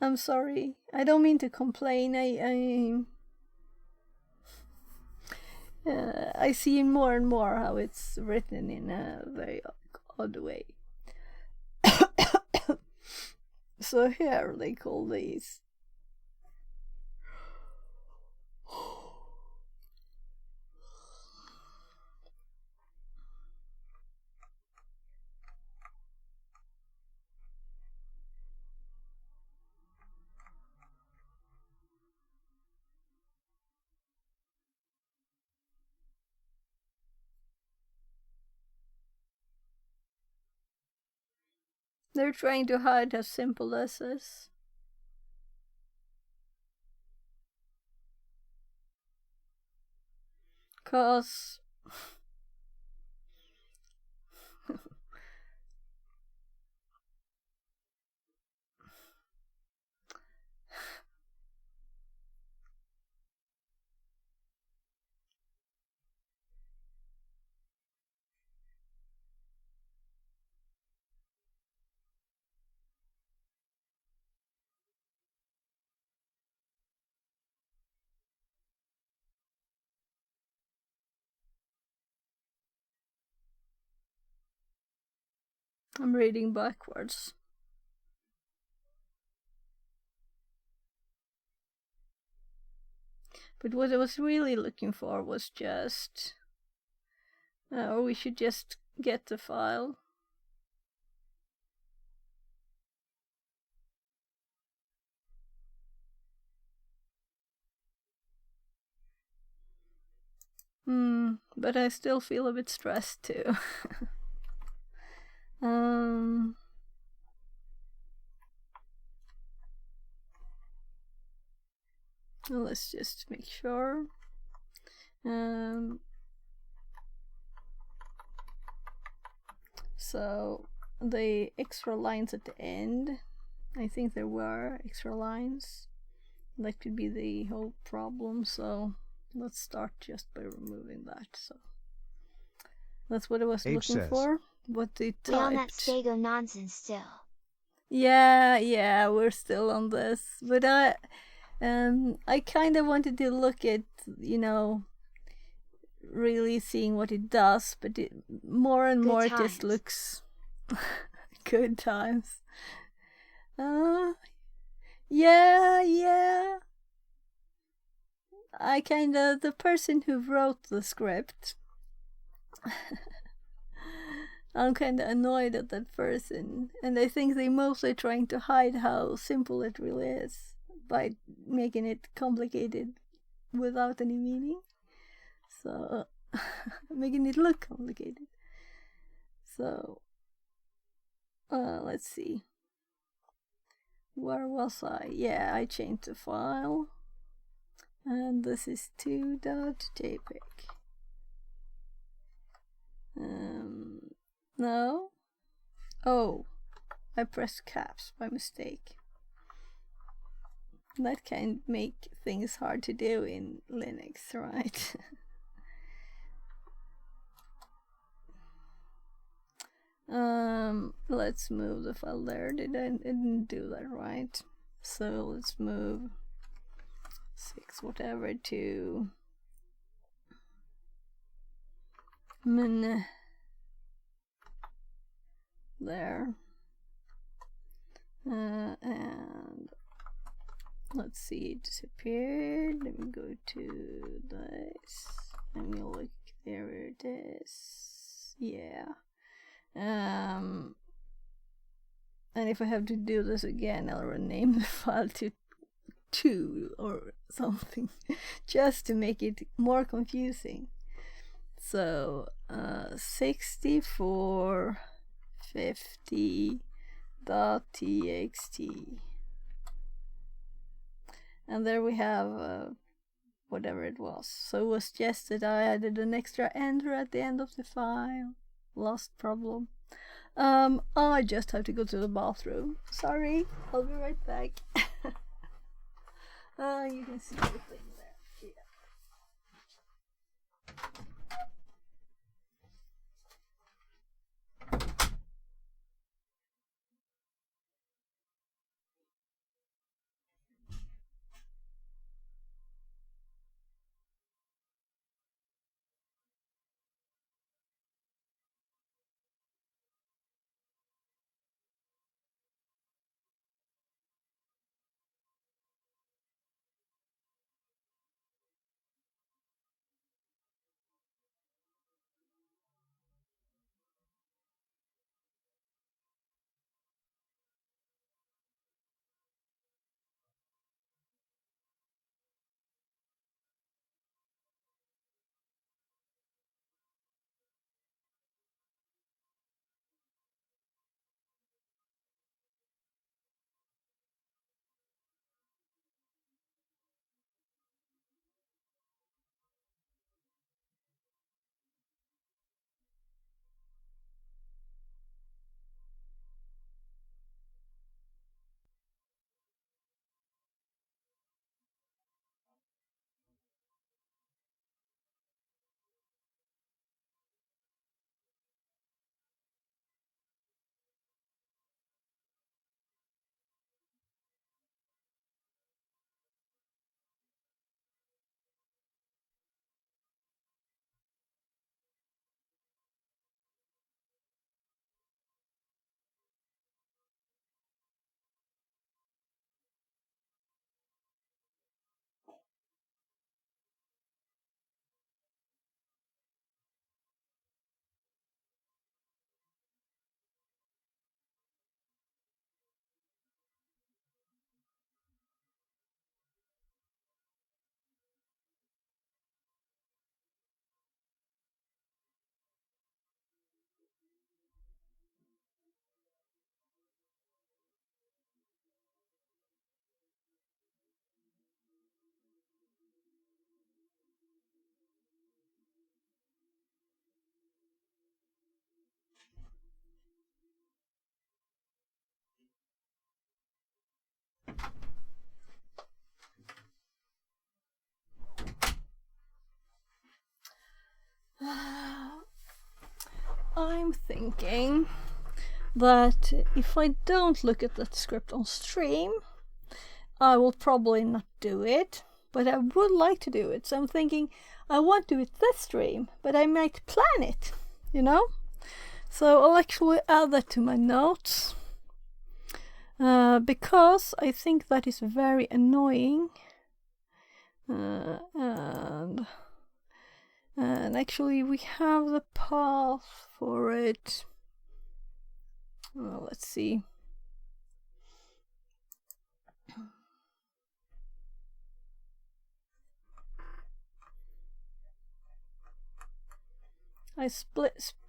I'm sorry. I don't mean to complain. I see more and more how it's written in a very odd way. So here they call these. They're trying to hide how simple this is. Cause I'm reading backwards. But what I was really looking for was just, or we should just get the file. But I still feel a bit stressed too. Let's just make sure. So the extra lines at the end, I think there were extra lines. That could be the whole problem, so let's start just by removing that. So That's what I was Abe looking says. for. What they We on that typed. Stego nonsense still. Yeah, we're still on this. But I kind of wanted to look at, really seeing what it does, but more and Good more it times. just looks good times. Yeah. I kind of, the person who wrote the script, I'm kind of annoyed at that person, and I think they mostly trying to hide how simple it really is by making it complicated without any meaning. So, making it look complicated. So, let's see. Where was I? Yeah, I changed the file. And this is 2.jpg. No. Oh, I pressed caps by mistake. That can make things hard to do in Linux, right? Let's move the file there. Didn't do that right. So let's move 6 whatever to there. And let's see, it disappeared. Let me go to this. Let me look. There it is. Yeah. And if I have to do this again, I'll rename the file to 2 or something, just to make it more confusing. So 6450.txt, and there we have whatever it was. So it was just that I added an extra enter at the end of the file. Lost problem. I just have to go to the bathroom. Sorry, I'll be right back. You can see the thing there. Yeah. I'm thinking that if I don't look at that script on stream, I will probably not do it, but I would like to do it. So I'm thinking I won't do it this stream, but I might plan it, you know? So I'll actually add that to my notes, because I think that is very annoying. And actually we have the path for it. Let's see. I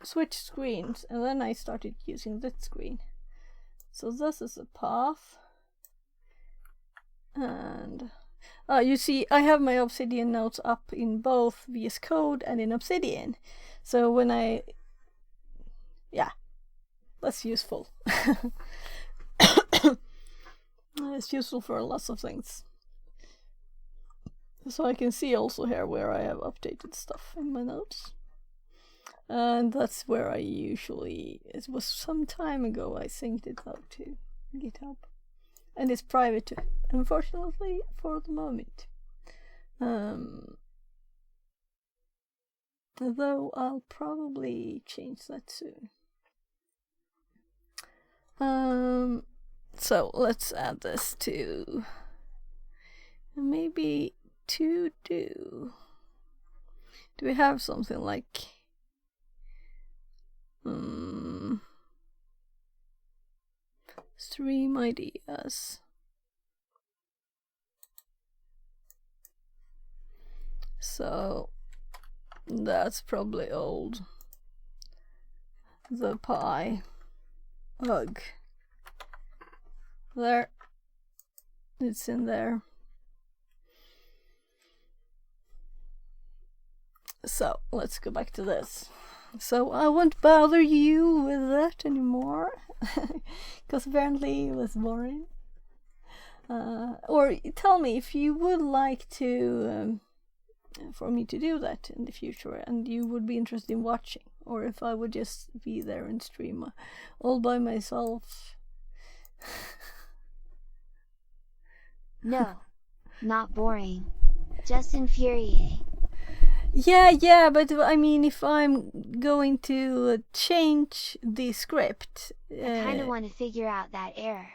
switched screens and then I started using this screen. So this is the path. And you see, I have my Obsidian notes up in both VS Code and in Obsidian. So when that's useful. It's useful for lots of things. So I can see also here where I have updated stuff in my notes. And that's where I usually, it was some time ago I synced it out to GitHub. And it's private, unfortunately, for the moment. Though I'll probably change that soon. So let's add this to maybe to do. Do we have something like stream ideas? So that's probably old. The pie. Ugh. There. It's in there. So let's go back to this. So I won't bother you with that anymore, because apparently it was boring. Or tell me if you would like to, for me to do that in the future, and you would be interested in watching, or if I would just be there and stream all by myself. No, not boring. Just infuriating. Yeah, but I mean, if I'm going to change the script, I kind of want to figure out that error.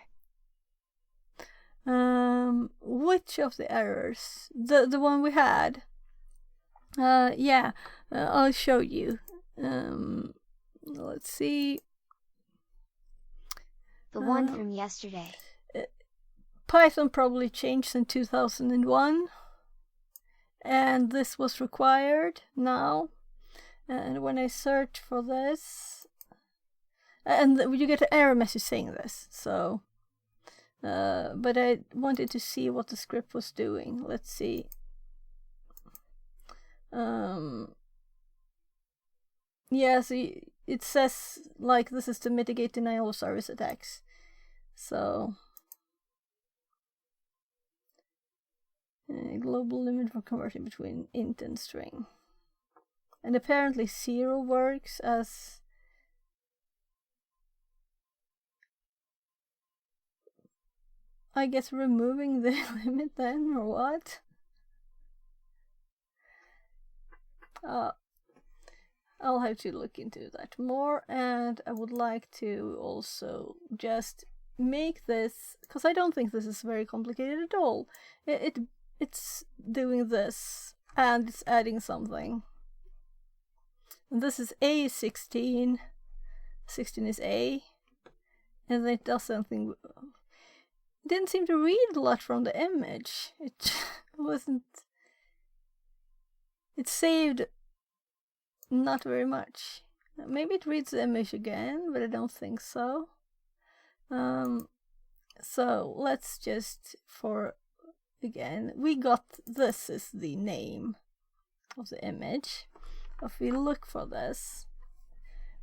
which of the errors? The one we had? Yeah, I'll show you. Let's see. The one from yesterday. Python probably changed in 2001. And this was required now. And when I search for this, and you get an error message saying this. So, but I wanted to see what the script was doing. Let's see. Yeah, so it says like this is to mitigate denial of service attacks. So. Global limit for converting between int and string. And apparently 0 works as I guess removing the limit then, or what? I'll have to look into that more, and I would like to also just make this, because I don't think this is very complicated at all. It's doing this, and it's adding something. And this is A16. 16 is A. And then it does something. It didn't seem to read a lot from the image. It wasn't. It saved not very much. Maybe it reads the image again, but I don't think so. So let's just, again, we got this is the name of the image. If we look for this,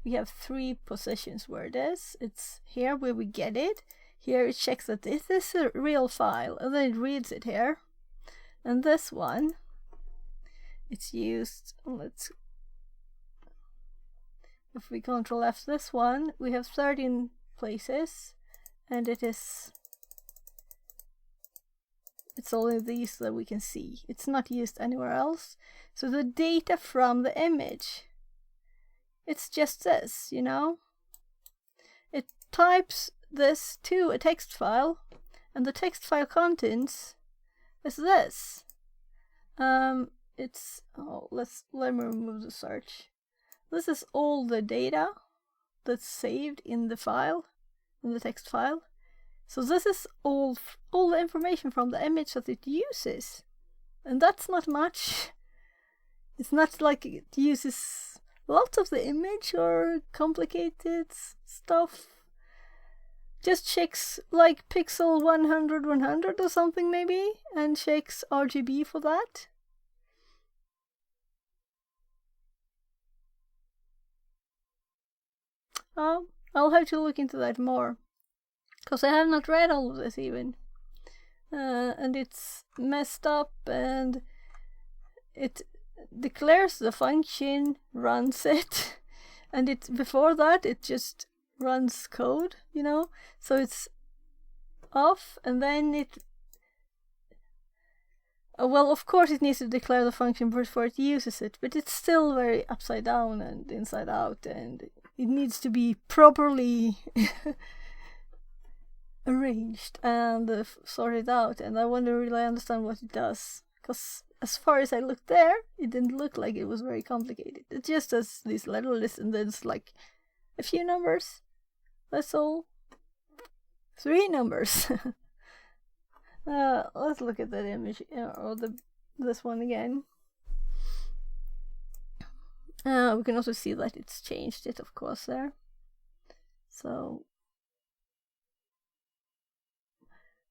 we have 3 positions where it is. It's here where we get it. Here it checks that this is a real file, and then it reads it here. And this one, it's used, if we Control F this one, we have 13 places, and it's only these that we can see. It's not used anywhere else. So the data from the image, it's just this, you know? It types this to a text file, and the text file contents is this. Let me remove the search. This is all the data that's saved in the file, in the text file. So this is all the information from the image that it uses, and that's not much. It's not like it uses lots of the image or complicated stuff. Just checks like pixel 100 100 or something maybe, and checks RGB for that. I'll have to look into that more, because I have not read all of this even. And it's messed up, and it declares the function, runs it, and before that it just runs code, you know? So it's off, and then it... well, of course it needs to declare the function before it uses it, but it's still very upside down and inside out, and it needs to be properly arranged and sorted out, and I want to really understand what it does, because as far as I looked there, it didn't look like it was very complicated. It just does these little lists, and then it's like a few numbers. That's all. 3 numbers. Let's look at that image, or this one again. We can also see that it's changed it, of course, there. So,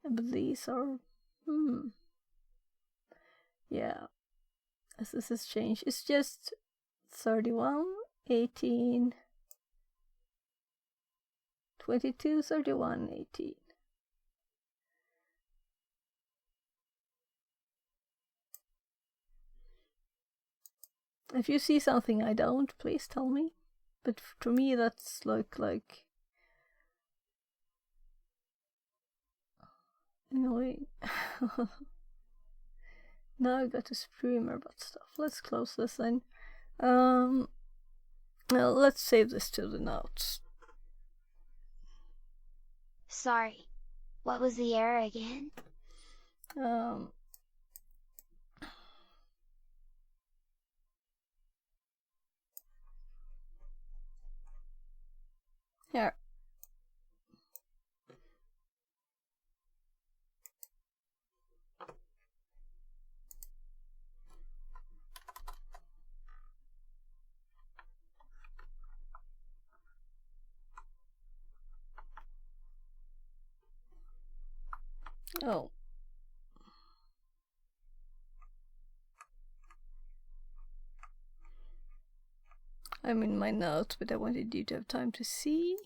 but these are, yeah, as this has changed, it's just 31, 18, 22, 31, 18. If you see something I don't, please tell me. But to me, that's like annoying. Now I got to scream about stuff. Let's close this then. Well, let's save this to the notes. Sorry. What was the error again? Here. Oh. I'm in my notes, but I wanted you to have time to see.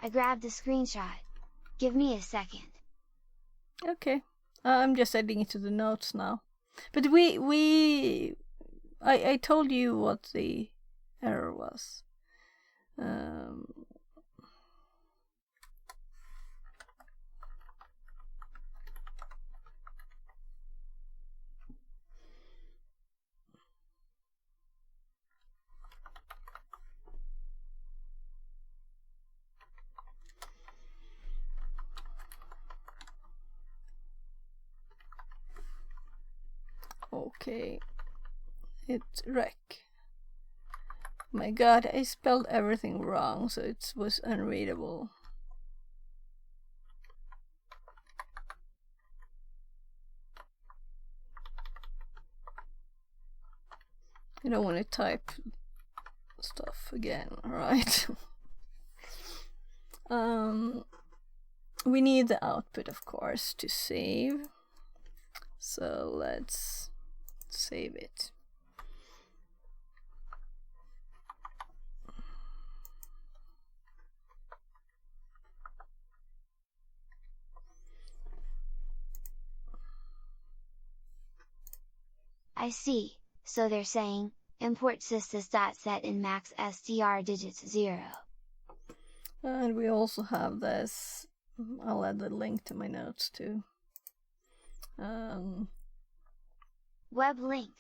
I grabbed a screenshot. Give me a second. Okay. I'm just adding it to the notes now. But I told you what the error was. Okay. It's rec. My god, I spelled everything wrong, so it was unreadable. I don't want to type stuff again, alright? We need the output, of course, to save. So let's save it. I see, so they're saying, import sysdis.set in max str digits 0. And we also have this, I'll add the link to my notes too. Web link.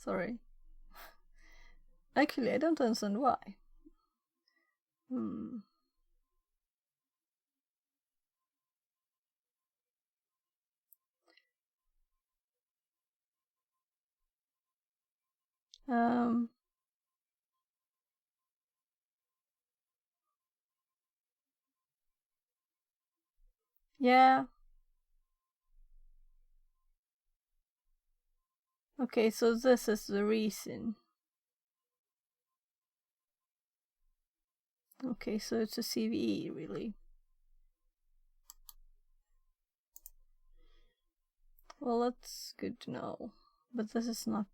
Sorry. Actually, I don't understand why. Yeah. Okay, so this is the reason. Okay, so it's a CVE, really. Well, that's good to know. But this is not...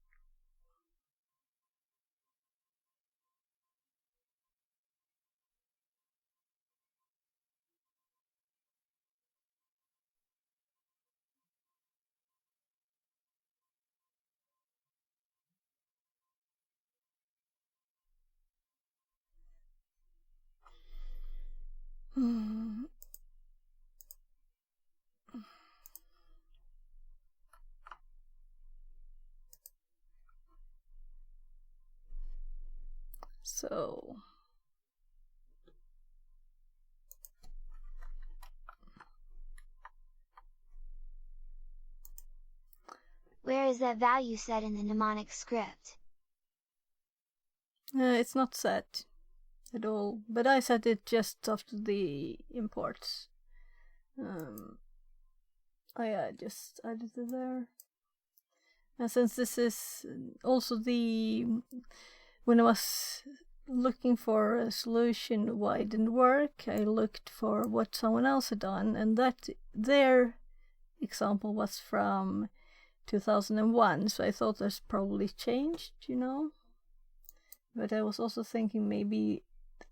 So... Where is that value set in the mnemonic script? it's not set at all, but I set it just after the imports. I just added it there. And since this is also when I was looking for a solution why it didn't work, I looked for what someone else had done, and that their example was from 2001, so I thought that's probably changed, But I was also thinking maybe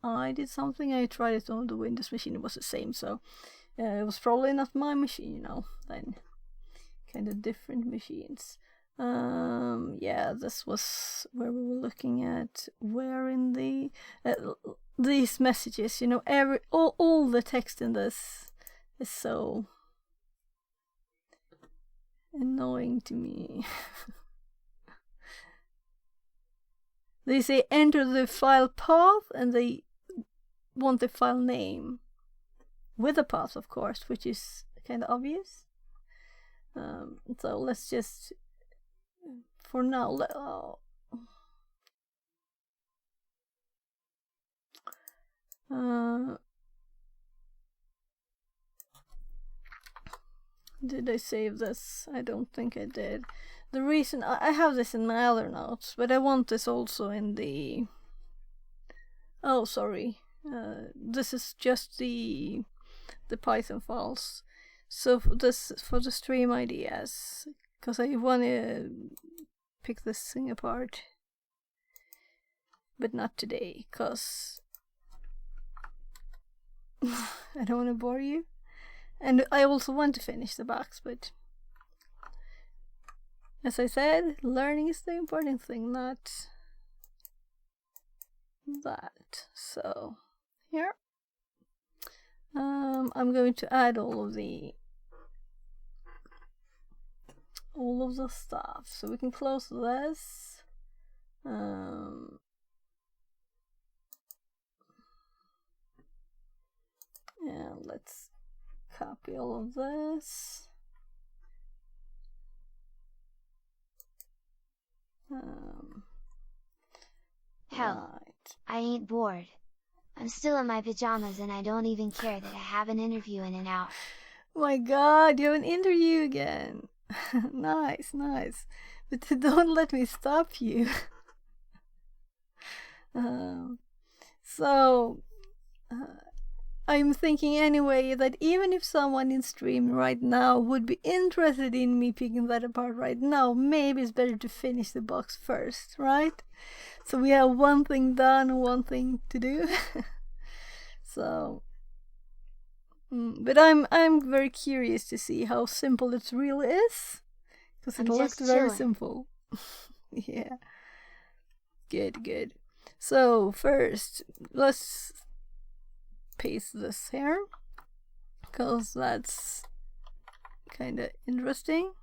I did something. I tried it on the Windows machine, it was the same, so it was probably not my machine, then kind of different machines. Yeah, this was where we were looking at where in the these messages, all the text in this is so annoying to me. They say enter the file path and they want the file name with the path, of course, which is kind of obvious. So let's just, for now, did I save this? I don't think I did. The reason I have this in my other notes, but I want this also in the... Oh, sorry. This is just the Python files. So for the stream ideas, because I want to pick this thing apart, but not today, because I don't want to bore you. And I also want to finish the box, but as I said, learning is the important thing, not that. So here, I'm going to add all of the stuff, so we can close this. And let's copy all of this. Hell, Right. I ain't bored. I'm still in my pajamas and I don't even care that I have an interview in an hour. My god, you have an interview again. Nice. But don't let me stop you. So, I'm thinking anyway that even if someone in stream right now would be interested in me picking that apart right now, maybe it's better to finish the box first, right? So we have one thing done and one thing to do. So, but I'm very curious to see how simple it really is, because it looked very simple. Yeah, good. So first, let's paste this here, because that's kind of interesting.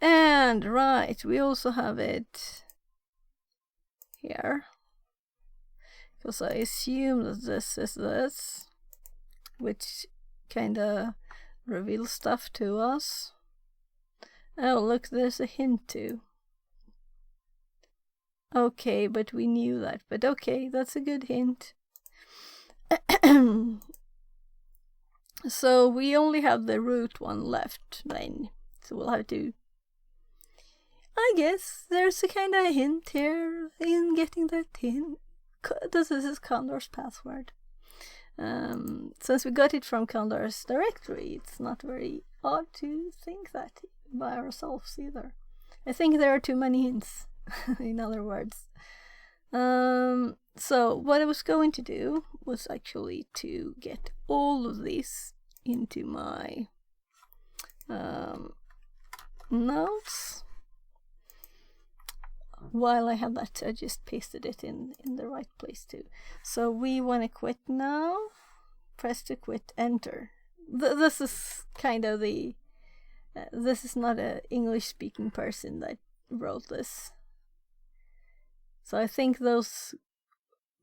And right, we also have it here, because I assume that this is this, which kind of reveals stuff to us. Oh, look, there's a hint too. Okay, but we knew that. But okay, that's a good hint. So we only have the root one left then. So we'll have to... I guess there's a kind of hint here in getting that hint. This is Condor's password. Since we got it from Condor's directory, it's not very odd to think that by ourselves either. I think there are too many hints, in other words. So what I was going to do was actually to get all of this into my notes. While I had that, I just pasted it in the right place too. So we want to quit now. Press to quit, enter. This is kind of the... this is not an English-speaking person that wrote this. So I think those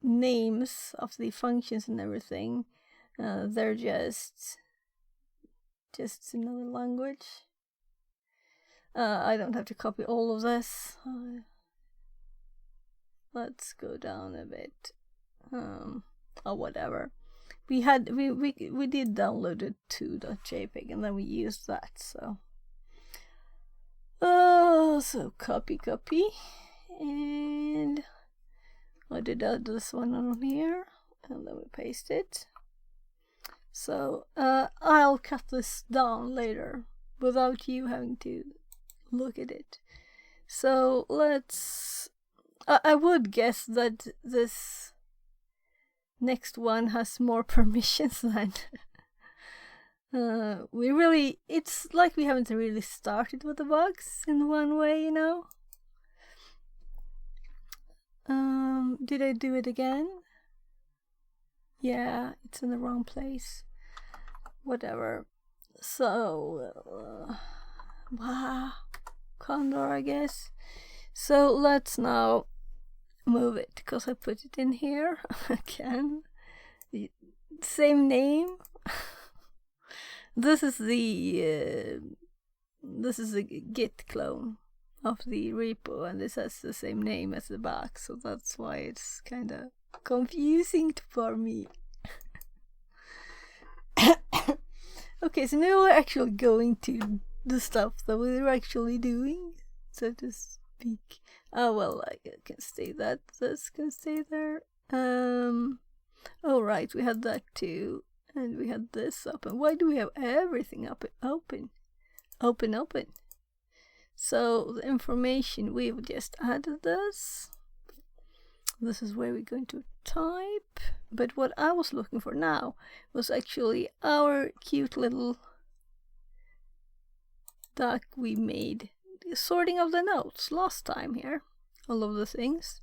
names of the functions and everything, they're just another language. I don't have to copy all of this. Let's go down a bit. Or whatever. We did download it to .jpg and then we used that. So so copy, and I did this one on here, and then we paste it. So I'll cut this down later without you having to look at it. So let's... I would guess that this next one has more permissions than... it's like we haven't really started with the bugs in one way, you know? Did I do it again? Yeah, it's in the wrong place. Whatever. So, Condor, I guess. So let's now move it, because I put it in here again. Same name. This is the Git clone of the repo, and this has the same name as the back, so that's why it's kind of confusing for me. Okay, so now we're actually going to the stuff that we're actually doing, so to speak. Oh well, I can stay that. This can stay there. Oh right, we had that too, and we had this open. Why do we have everything up open? Open. So the information, we've just added this. This is where we're going to type. But what I was looking for now was actually our cute little doc we made. The sorting of the notes last time here. All of the things.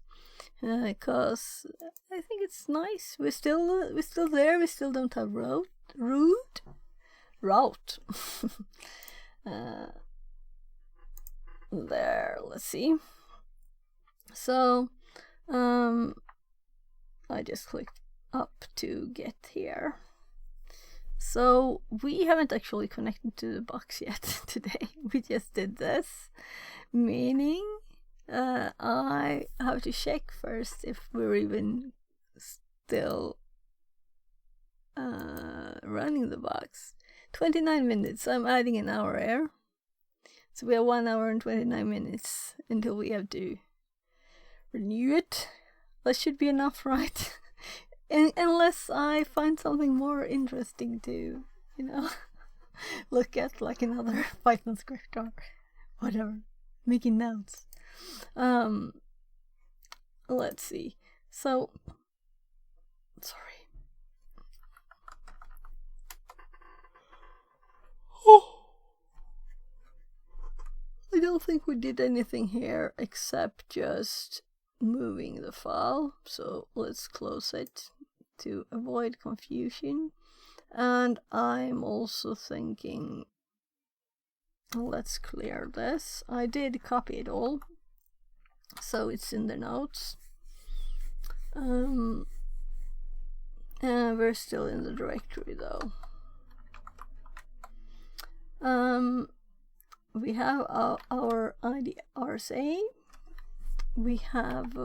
Because I think it's nice. We're still there. We still don't have route. There, let's see. So I just clicked up to get here. So we haven't actually connected to the box yet today. We just did this, meaning I have to check first if we're even still running the box. 29 minutes. I'm adding an hour here. So we have 1 hour and 29 minutes until we have to renew it. That should be enough, right? unless I find something more interesting to, look at, like another Python script or whatever, making notes. Let's see. So, sorry. I don't think we did anything here except just moving the file. So let's close it to avoid confusion. And I'm also thinking, let's clear this. I did copy it all, so it's in the notes. And we're still in the directory though. We have our IDRSA. We have,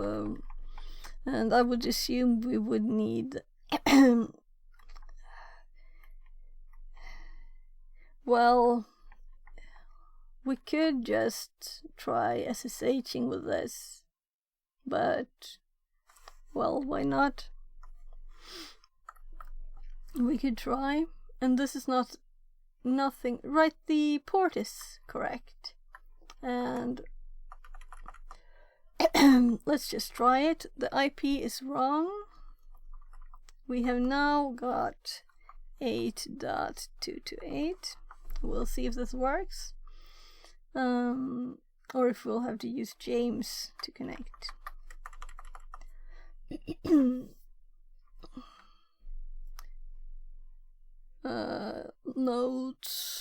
and I would assume we would need well, we could just try SSHing with this, but, well, why not? We could try, and this is nothing, right? The port is correct, and let's just try it. The IP is wrong. We have now got 8.228. We'll see if this works, or if we'll have to use James to connect.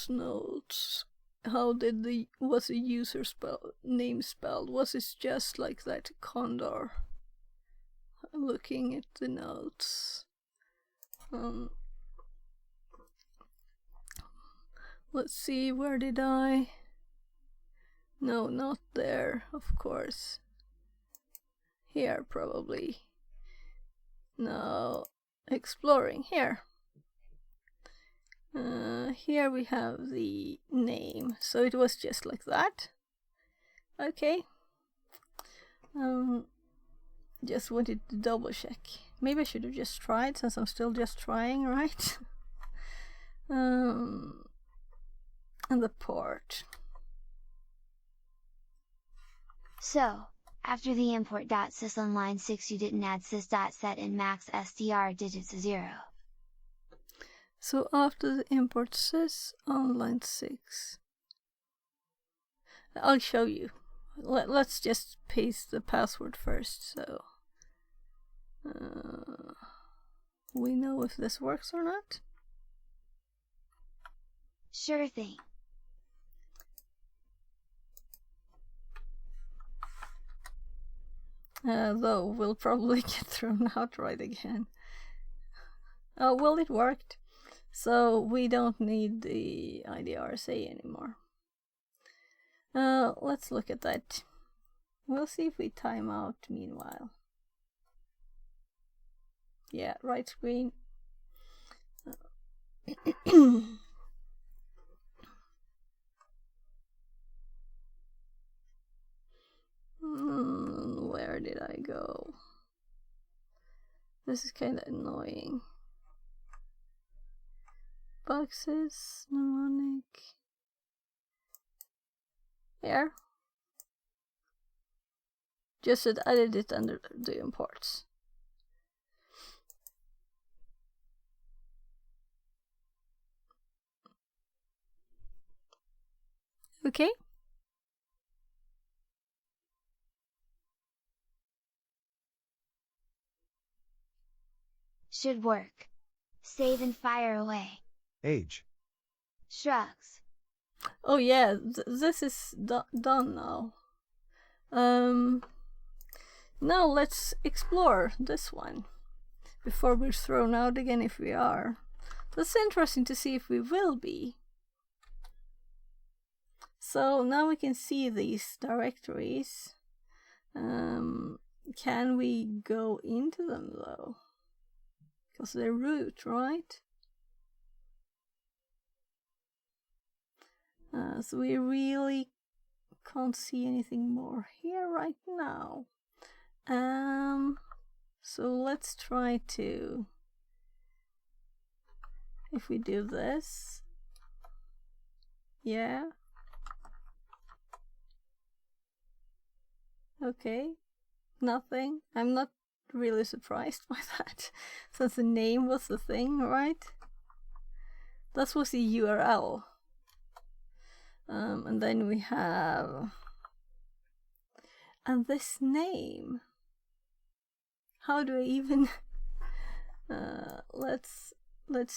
Notes. How was the user name spelled? Was it just like that condor? I'm looking at the notes. Let's see, where did I? No, not there, of course. Here, probably. No, exploring, here. Here we have the name, so it was just like that. Okay. Just wanted to double check. Maybe I should have just tried, since I'm still just trying, right? And the port. So, after the import.sys on line 6 you didn't add sys.set in max SDR digits to 0. So after the import sys on line 6, I'll show you. Let's just paste the password first, so we know if this works or not. Sure thing. Though we'll probably get thrown out right again. Oh, well, it worked. So we don't need the IDRSA anymore. Let's look at that. We'll see if we time out meanwhile. Yeah, right screen. Where did I go? This is kind of annoying. Boxes, Mnemonic. Here. Just added it under the imports. Okay. Should work. Save and fire away. Age. Shrugs. Oh yeah, this is done now. Now let's explore this one before we're thrown out again, if we are. That's interesting to see if we will be. So now we can see these directories. Can we go into them though? Because they're root, right? So we really can't see anything more here right now. So let's try to, if we do this, yeah, okay, nothing. I'm not really surprised by that, since the name was the thing, right? That was the URL. And then we have, and this name, how do I even, let's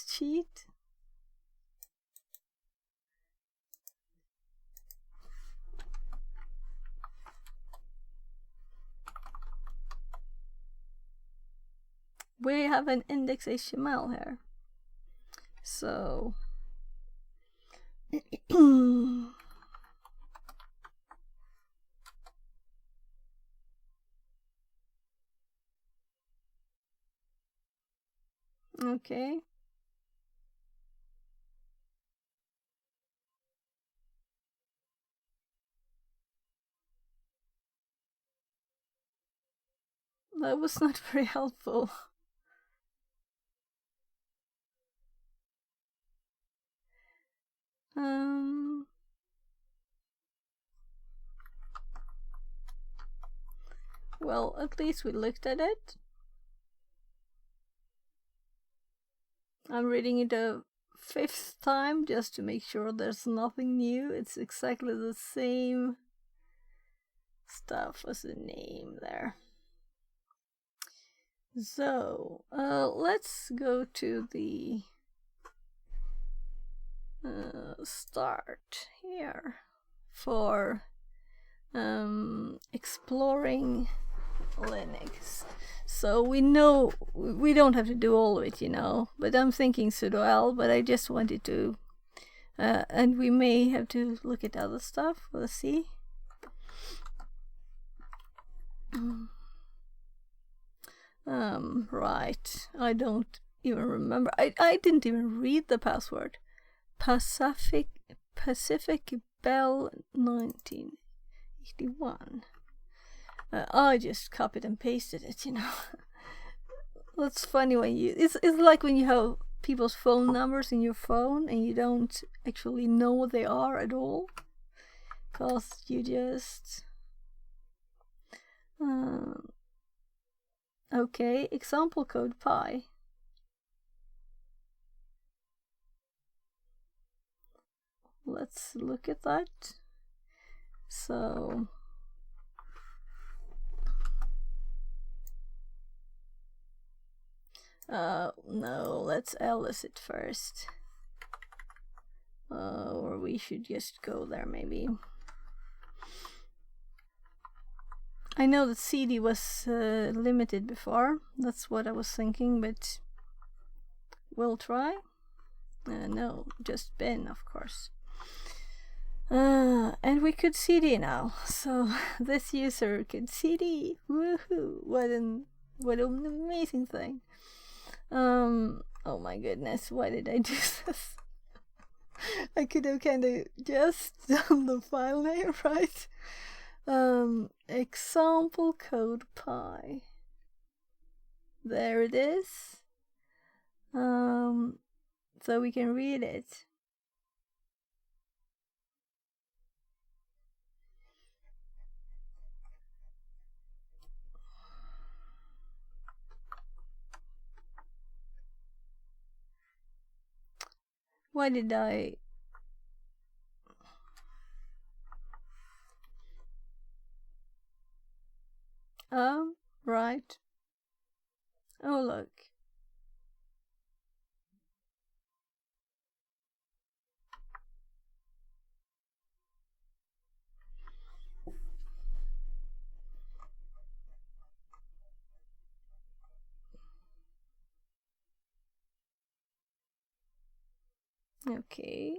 cheat. We have an index HTML here. So okay. That was not very helpful. Well, at least we looked at it. I'm reading it a 5th time just to make sure there's nothing new. It's exactly the same stuff as the name there. So, let's go to the start here for exploring Linux. So we know we don't have to do all of it, you know, but I'm thinking sudo l, but I just wanted to, and we may have to look at other stuff. Let's see. Right, I don't even remember. I didn't even read the password. Pacific Bell 1981. I just copied and pasted it, you know. That's funny when you, it's like when you have people's phone numbers in your phone and you don't actually know what they are at all, cause you just okay, example code pi. Let's look at that. So no, let's ls it first. Or we should just go there maybe. I know that CD was limited before. That's what I was thinking, but we'll try. No, just bin, of course. And we could CD now. So this user could CD. Woohoo! What an amazing thing. Oh my goodness, why did I do this? I could have kind of just done the file name, right? Example code pi. There it is. So we can read it. Why did I? Right. Oh, look. Okay.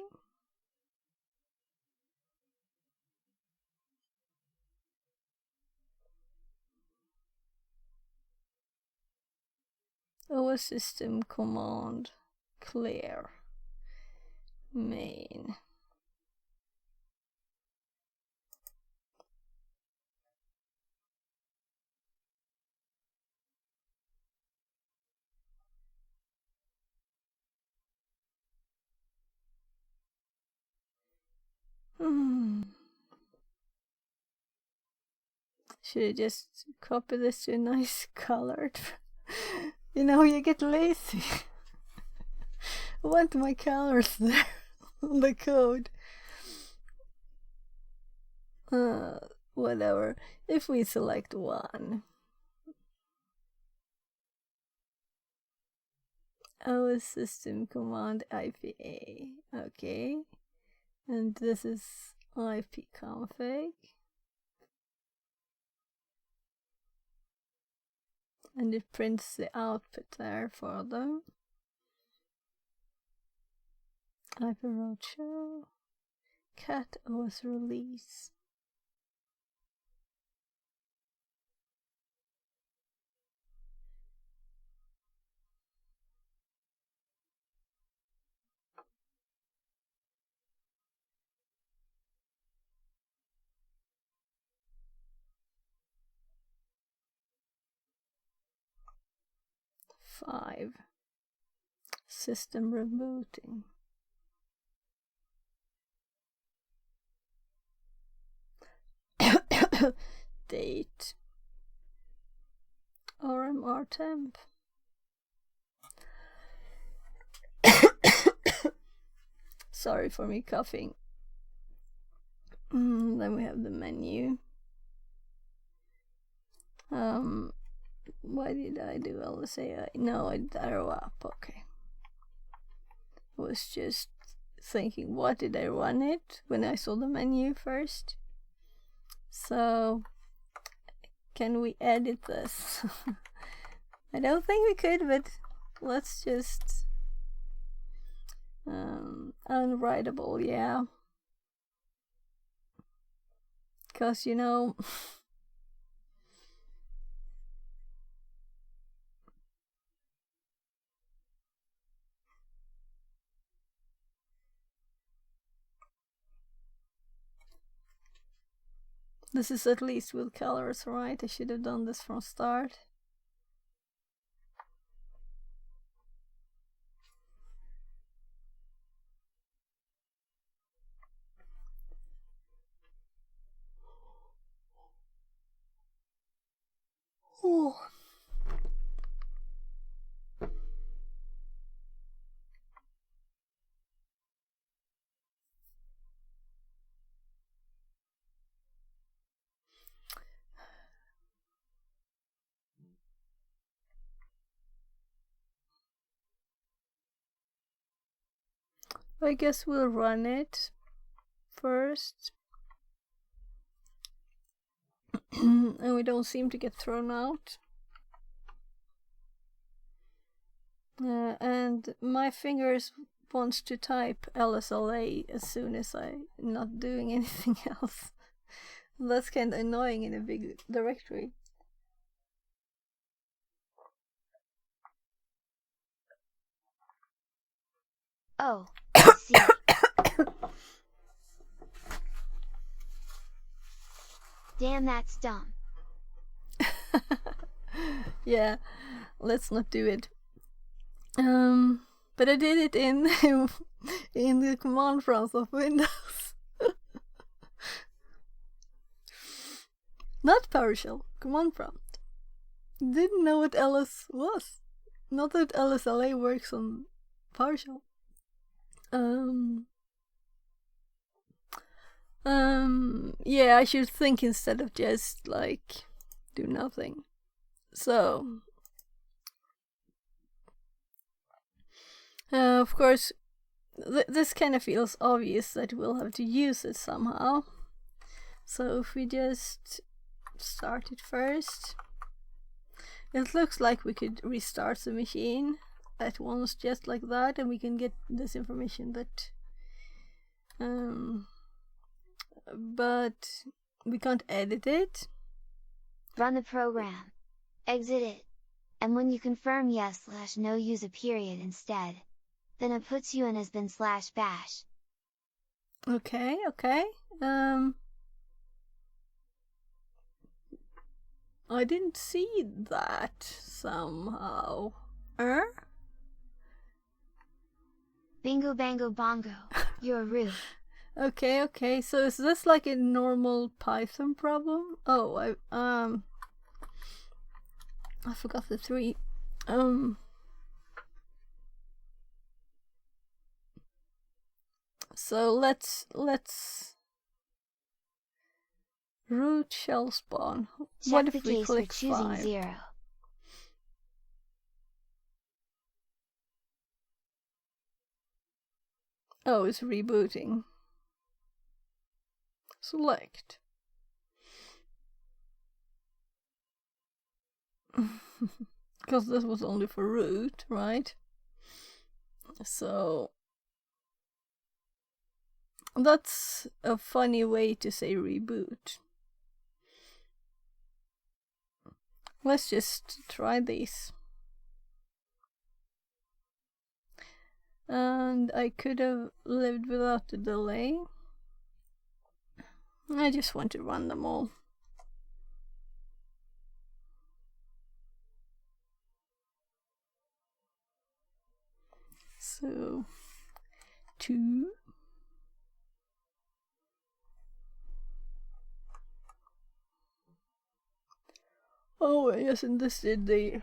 OS system command clear main. Should I just copy this to a nice colored? You know, you get lazy. I want my colors there on the code. Whatever. If we select one. OS system command IPA. Okay. And this is ipconfig. And it prints the output there for them. IP roadshow. Cat OS release. Five. System rebooting. Date. RMR temp. Sorry for me coughing. Then we have the menu. Why did I do LSAI? No, I did arrow up. Okay. I was just thinking, what did I run it when I saw the menu first? So, can we edit this? I don't think we could, but let's just unwritable, yeah. Because, you know, this is at least with colors, right? I should have done this from start. Oh. I guess we'll run it first. And we don't seem to get thrown out. And my fingers wants to type LSLA as soon as I'm not doing anything else. That's kind of annoying in a big directory. Oh, I see. Damn, that's dumb. Yeah, let's not do it. But I did it in in the command prompt of Windows. Not PowerShell, command prompt. Didn't know what ls was. Not that LSLA works on PowerShell. Yeah, I should think instead of just like do nothing. So, of course, this kind of feels obvious that we'll have to use it somehow. So if we just start it first, it looks like we could restart the machine at once just like that, and we can get this information that but we can't edit it. Run the program. Exit it. And when you confirm yes/no, use a period instead. Then it puts you in as bin/bash. Okay. I didn't see that somehow. Bingo bango bongo. You're rude. Okay. So is this like a normal Python problem? Oh, I forgot the 3. So let's root shell spawn. What Check if the we case for click choosing 5? 0. Oh, it's rebooting. Select. Because this was only for root, right? So that's a funny way to say reboot. Let's just try these. And I could have lived without the delay. I just want to run them all. So 2. Oh yes, and this did the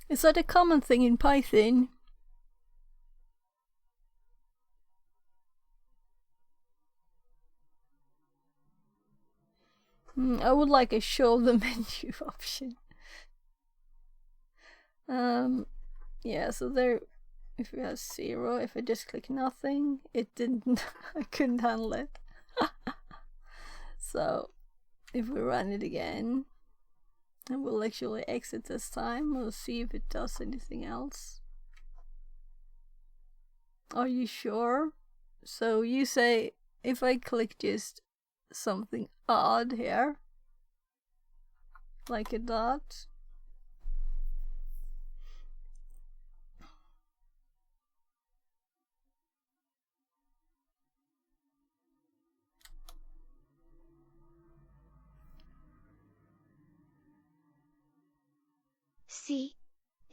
Is that a common thing in Python? I would like a show the menu option. Yeah, so there, if we have 0, if I just click nothing, it didn't, I couldn't handle it. So if we run it again, and we'll actually exit this time, we'll see if it does anything else. Are you sure? So you say, if I click just something odd here, like a dot, See?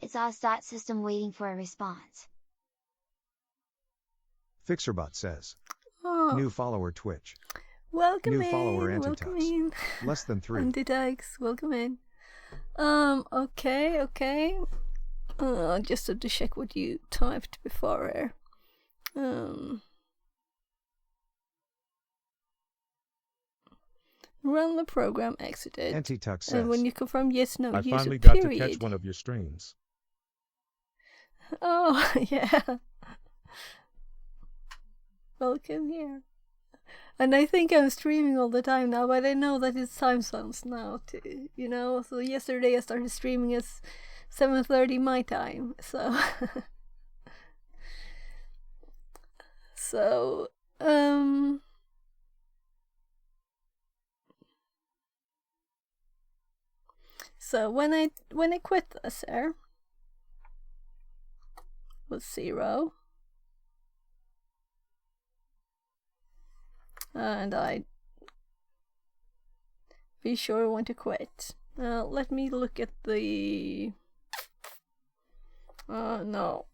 It's os.system waiting for a response. Fixerbot says. oh, New follower Twitch. welcome New in, follower welcome Antitags. in. Less than 3. Antitags, welcome in. Okay. I just have to check what you typed before. Run the program, exit it. Antitug says. And when you confirm yes, no, I use finally a got to period. catch one of your streams. Oh, yeah. Welcome here. And I think I'm streaming all the time now, but I know that it's time zones now too, you know? So yesterday I started streaming at 7:30 my time, so... So, so when I quit this here was 0, and I be sure I want to quit. Let me look at the. No,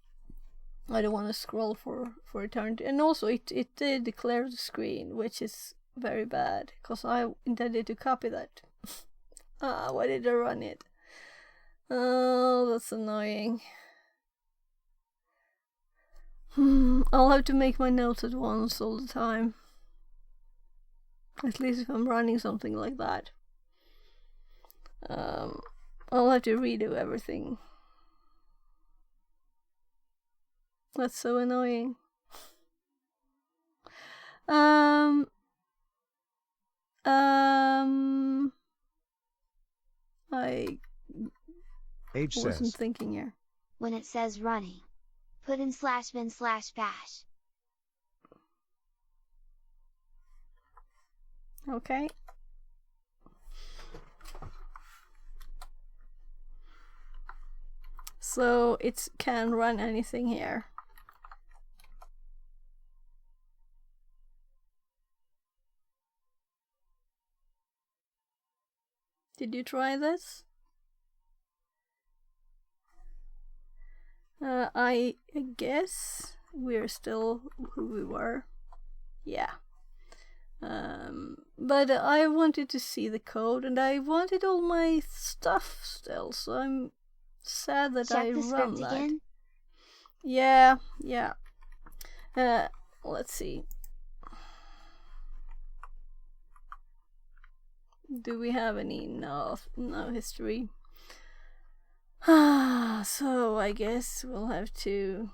I don't want to scroll for eternity. And also, it did declare the screen, which is very bad because I intended to copy that. Why did I run it? Oh, that's annoying. I'll have to make my notes at once all the time. At least if I'm running something like that. I'll have to redo everything. That's so annoying. I Age wasn't says. thinking here. When it says running, put in /bin/bash. Okay. So it can run anything here. Did you try this? I guess we're still who we were. Yeah. But I wanted to see the code, and I wanted all my stuff still, so I'm sad that I Check the run script that. again. Yeah. Let's see. Do we have any? No history. So I guess we'll have to.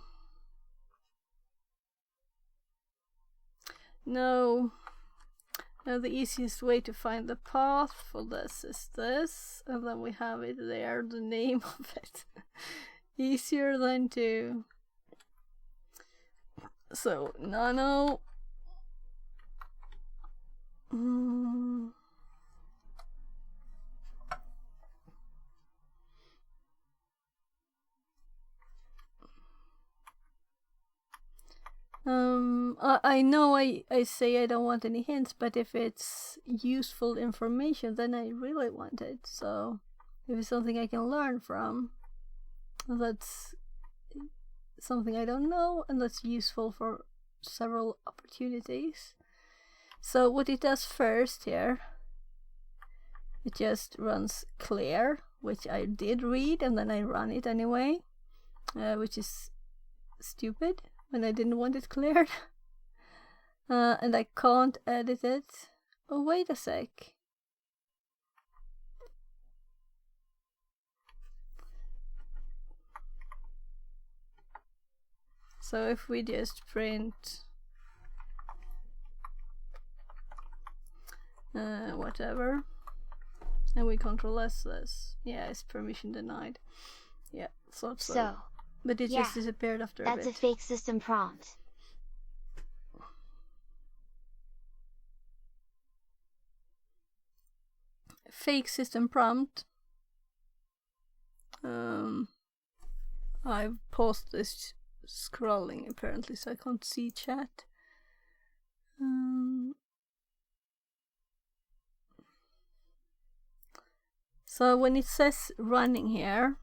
No, the easiest way to find the path for this is this, and then we have it there, the name of it. Easier than to. So, nano. I know I say I don't want any hints, but if it's useful information, then I really want it. So, if it's something I can learn from, that's something I don't know, and that's useful for several opportunities. So, what it does first here, it just runs clear, which I did read, and then I run it anyway, which is stupid when I didn't want it cleared. And I can't edit it. Oh, wait a sec. So if we just print whatever, and we Control S this, yeah, it's permission denied. Yeah, so. But it just disappeared after a bit. That's a fake system prompt. Fake system prompt. I've paused this scrolling apparently, so I can't see chat. So when it says running here,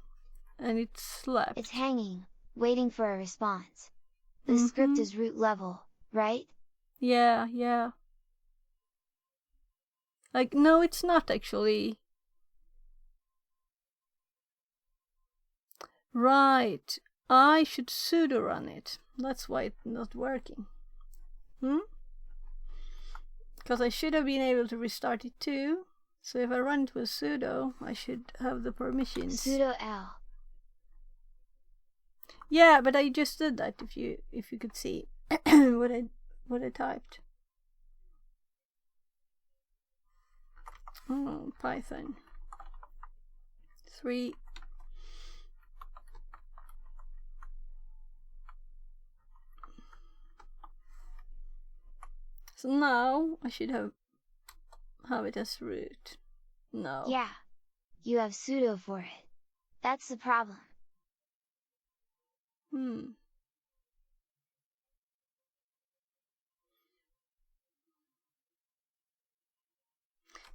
and it's slept. It's hanging, waiting for a response. The script is root level, right? Yeah. Like, no, it's not actually. Right. I should sudo run it. That's why it's not working. Because I should have been able to restart it too. So if I run it with sudo, I should have the permissions. Sudo L. Yeah, but I just did that. If you could see what I typed. Oh, Python 3. So now I should have it as root. No. Yeah, you have sudo for it. That's the problem.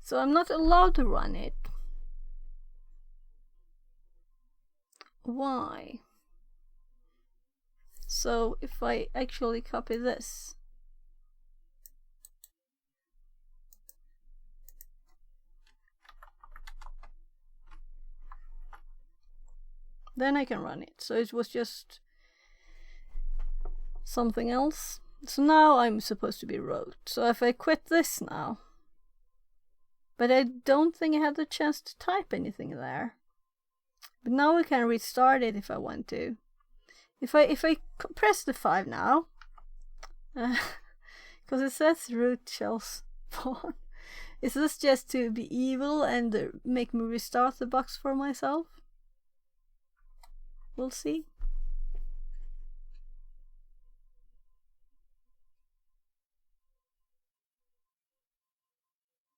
So I'm not allowed to run it. Why? So if I actually copy this, then I can run it. So it was just something else. So now I'm supposed to be root. So if I quit this now, but I don't think I had the chance to type anything there. But now we can restart it if I want to. If I press the 5 now, because it says root shall spawn. Is this just to be evil and make me restart the box for myself? We'll see.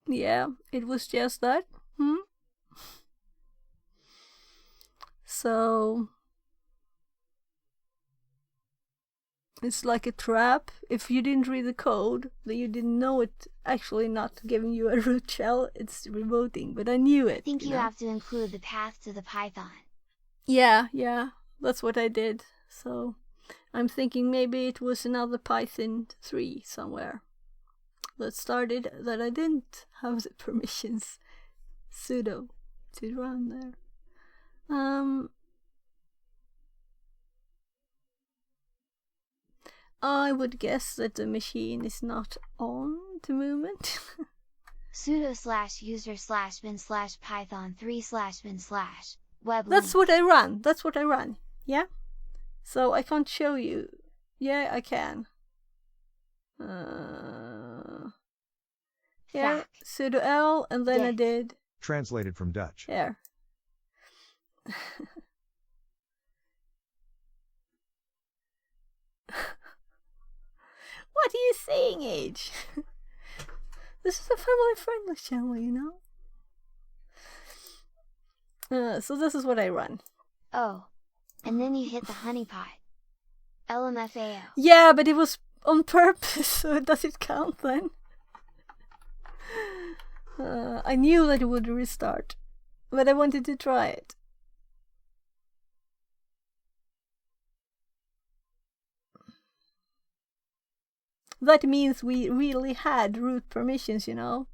Yeah, it was just that. So It's like a trap. If you didn't read the code, then you didn't know it actually not giving you a root shell, it's remoting, but I knew it. I think you know? have to include the path to the Python. Yeah, that's what I did. So I'm thinking maybe it was another Python 3 somewhere that started that I didn't have the permissions sudo to run there. I would guess that the machine is not on the moment. Sudo /user/bin/python3/bin/web. That's what I run. Yeah. So I can't show you. Yeah, I can. Yeah, sudo L, and then I did. Translated from Dutch. Here. What are you saying, Age? This is a family-friendly channel, you know? So this is what I run. Oh, and then you hit the honeypot. LMFAO. Yeah, but it was on purpose, so does it count then? I knew that it would restart, but I wanted to try it. That means we really had root permissions, you know.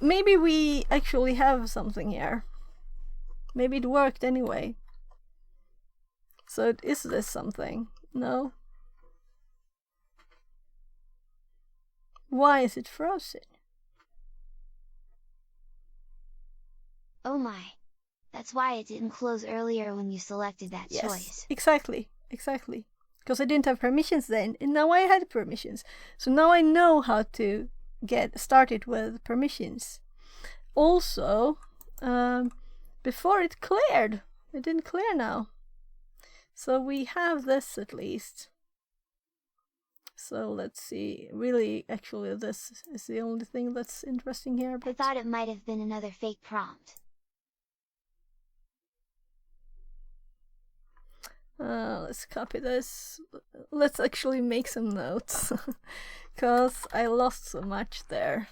Maybe we actually have something here. Maybe it worked anyway. So is this something? No. Why is it frozen? Oh my. That's why it didn't close earlier when you selected that choice. Exactly. Because I didn't have permissions then, and now I had permissions. So now I know how to get started with permissions. Also, before it cleared. It didn't clear now. So we have this at least. So let's see. Really, actually, this is the only thing that's interesting here. But I thought it might have been another fake prompt. Let's copy this. Let's actually make some notes. Because I lost so much there.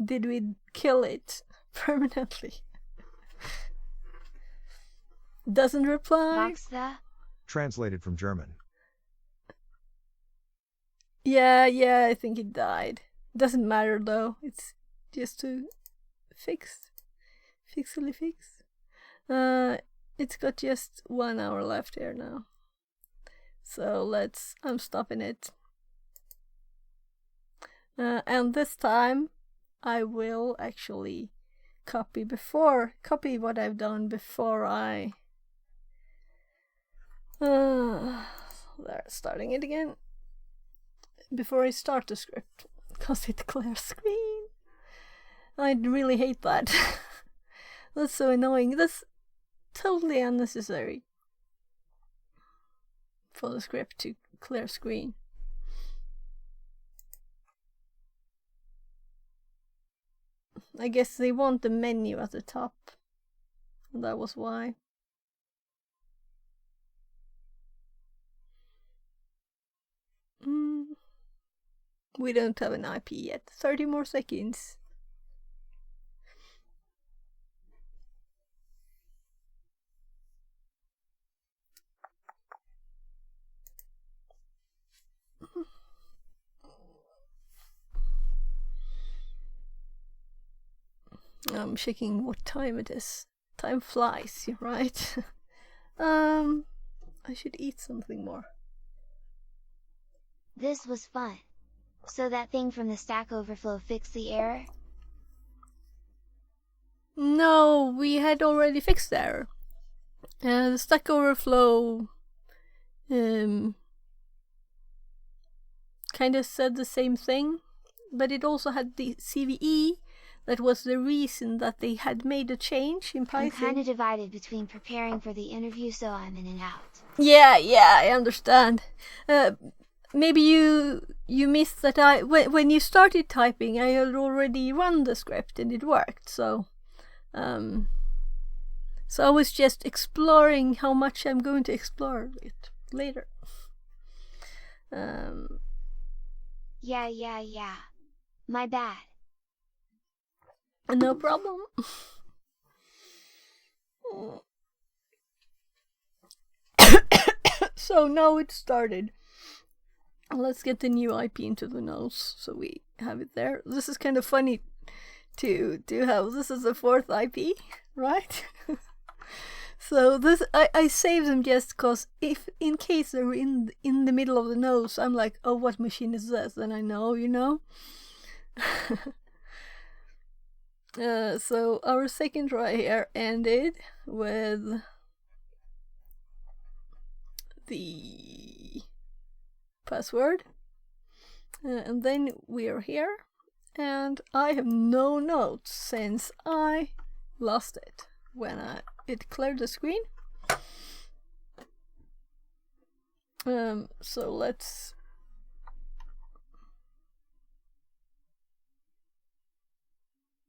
Did we kill it permanently? Doesn't reply. Translated from German. Yeah, I think it died. Doesn't matter though. It's just to fix. It's got just 1 hour left here now. So I'm stopping it. And this time I will actually copy what I've done before I there, starting it again before I start the script, because it clears screen. I really hate that. That's so annoying. That's totally unnecessary for the script to clear screen. I guess they want the menu at the top. That was why. We don't have an IP yet. 30 more seconds. I'm checking what time it is. Time flies, right? I should eat something more. This was fun. So that thing from the Stack Overflow fixed the error? No, we had already fixed the error. The Stack Overflow kind of said the same thing, but it also had the CVE that was the reason that they had made a change in I'm Python. kind of divided between preparing for the interview, so I'm in and out. Yeah, I understand. Maybe you missed that when you started typing, I had already run the script and it worked. So I was just exploring how much I'm going to explore it later. Yeah. My bad. No problem. So now it started. Let's get the new IP into the nose so we have it there. This is kind of funny to have. This is the 4th IP, right? So this I save them just because if in case they're in the middle of the nose, I'm like, oh, what machine is this? Then I know, you know. So our second try here ended with the password, and then we are here, and I have no notes since I lost it when it cleared the screen. So let's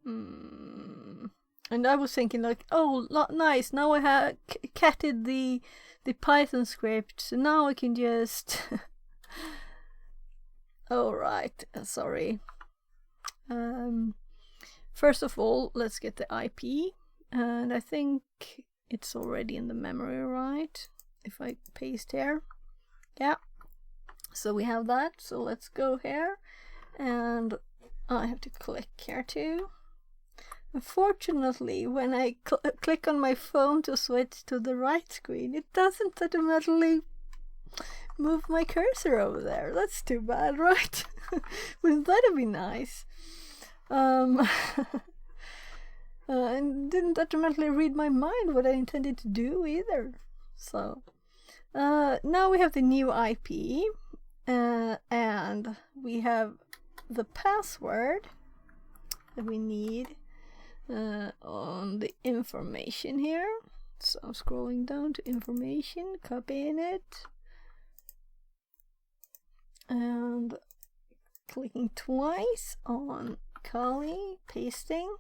and I was thinking like, oh, nice, now I have catted the Python script, so now I can just oh right, sorry. First of all, let's get the IP, and I think it's already in the memory, right? If I paste here, yeah. So we have that. So let's go here, and I have to click here too. Unfortunately, when I click on my phone to switch to the right screen, it doesn't automatically move my cursor over there. That's too bad, right? Wouldn't that have been nice? And didn't automatically read my mind what I intended to do either. So now we have the new IP, and we have the password that we need on the information here. So I'm scrolling down to information, copying it, and clicking twice on Kali, pasting,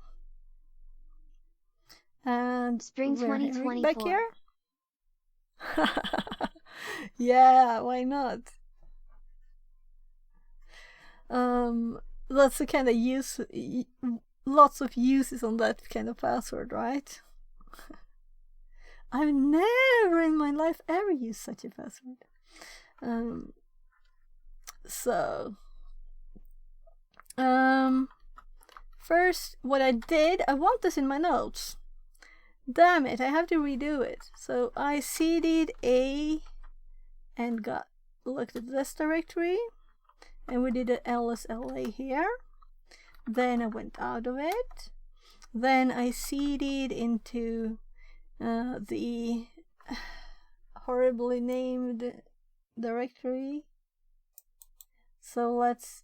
and Spring 2024. back here. Yeah, why not? That's the kind of lots of uses on that kind of password, right? I've never in my life ever used such a password. First, what I did, I want this in my notes. Damn it, I have to redo it. So I cd'd A and looked at this directory, and we did an lsla here. Then I went out of it. Then I cd'd into the horribly named directory. So let's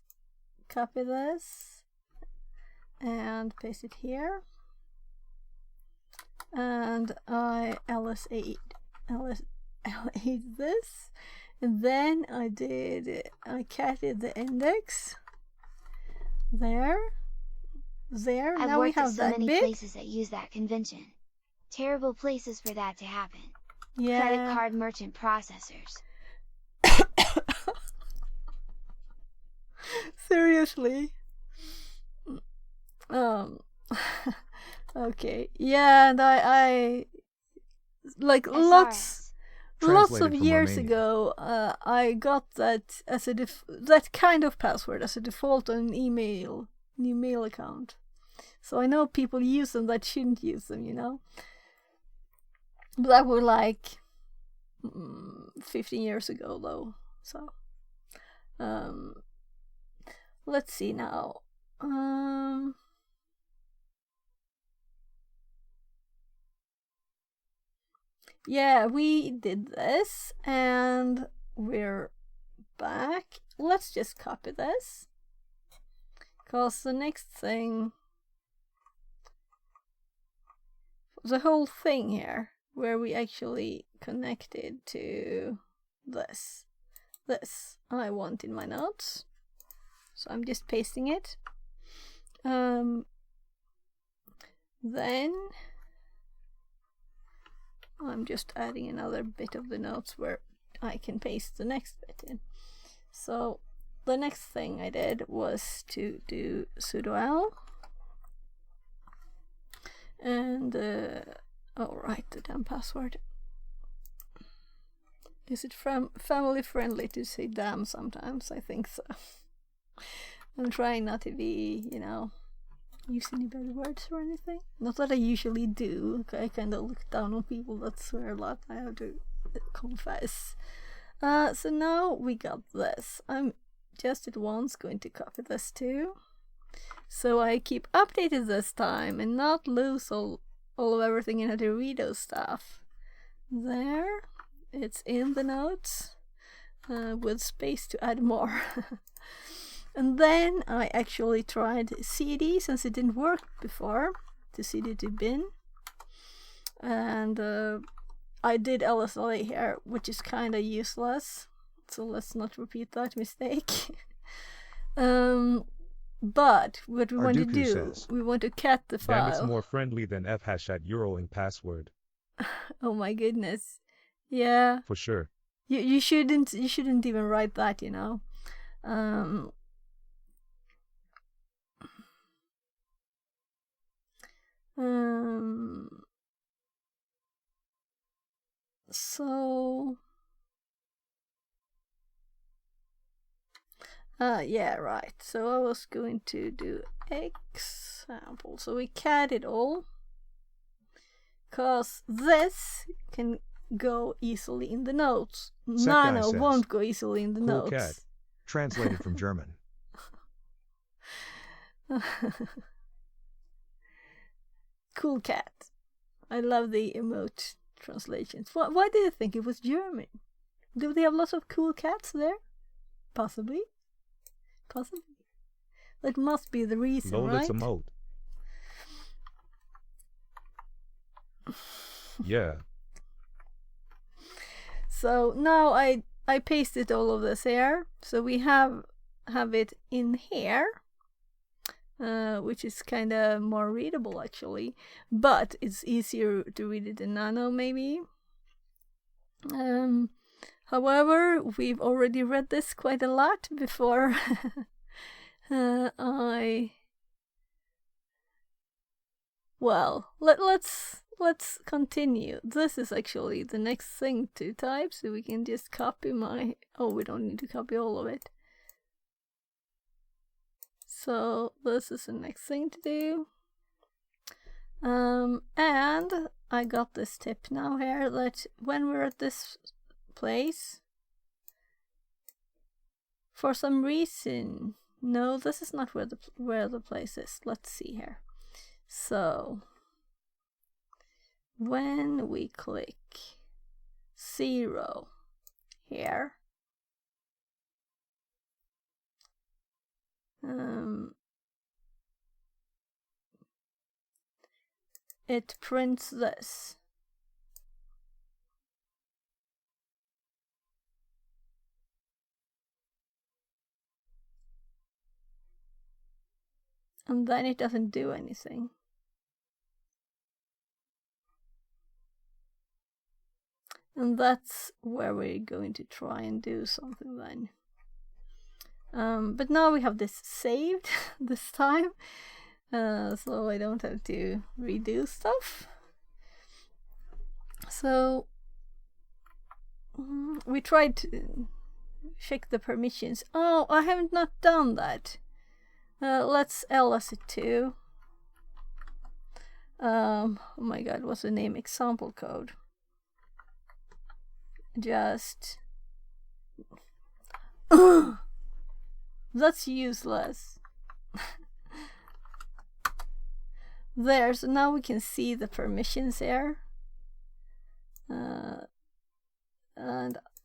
copy this and paste it here. And I lsa'd this, and then I catted the index there. I've Now we worked have at so that many bit. places that use that convention. Terrible places for that to happen. Yeah. Credit card merchant processors. Seriously. Okay. Yeah, and I like SRS. lots of Translated from years Romanian. ago, I got that as that kind of password as a default on an new mail account. So I know people use them that shouldn't use them, you know. But that were like 15 years ago, though. So, let's see now. Yeah, we did this, and we're back. Let's just copy this, because the next thing the whole thing here, where we actually connected to this. This I want in my notes. So I'm just pasting it. Then I'm just adding another bit of the notes where I can paste the next bit in. So the next thing I did was to do sudo l and write the damn password. Is it family friendly to say damn sometimes? I think so. I'm trying not to be, use any bad words or anything. Not that I usually do. I kind of look down on people that swear a lot, I have to confess. So now we got this. I'm just at once going to copy this too. So I keep updated this time and not lose all of everything and have to read those stuff. There. It's in the notes with space to add more. And then I actually tried cd, since it didn't work before, to cd to bin. And I did lsla here, which is kind of useless. So let's not repeat that mistake. But what we want to do, says, we want to cat the file. Damn, it's more friendly than fhash at Euroing password. Oh my goodness. Yeah. For sure. You shouldn't even write that, So yeah, right. So I was going to do example. So we cat it all, cause this can go easily in the notes. Nano won't go easily in the cool notes. Cat. Translated from German. Cool cat. I love the emote translations. Why do you think it was German? Do they have lots of cool cats there? Possibly. That must be the reason, Lola's right? emote. Yeah. So now I pasted all of this here. So we have it in here. Which is kind of more readable actually, but it's easier to read it in Nano maybe. However, we've already read this quite a lot before let's continue. This is actually the next thing to type, so we can just copy we don't need to copy all of it. So this is the next thing to do. And I got this tip now here that when we're at this place, for some reason, no, this is not where the place is. Let's see here. So when we click 0 here, it prints this. And then it doesn't do anything. And that's where we're going to try and do something then. But now we have this saved this time, so I don't have to redo stuff. So we tried to check the permissions. Oh, I haven't not done that. Let's ls it too. Oh my god, what's the name? Example code. Just that's useless. There, so now we can see the permissions here. And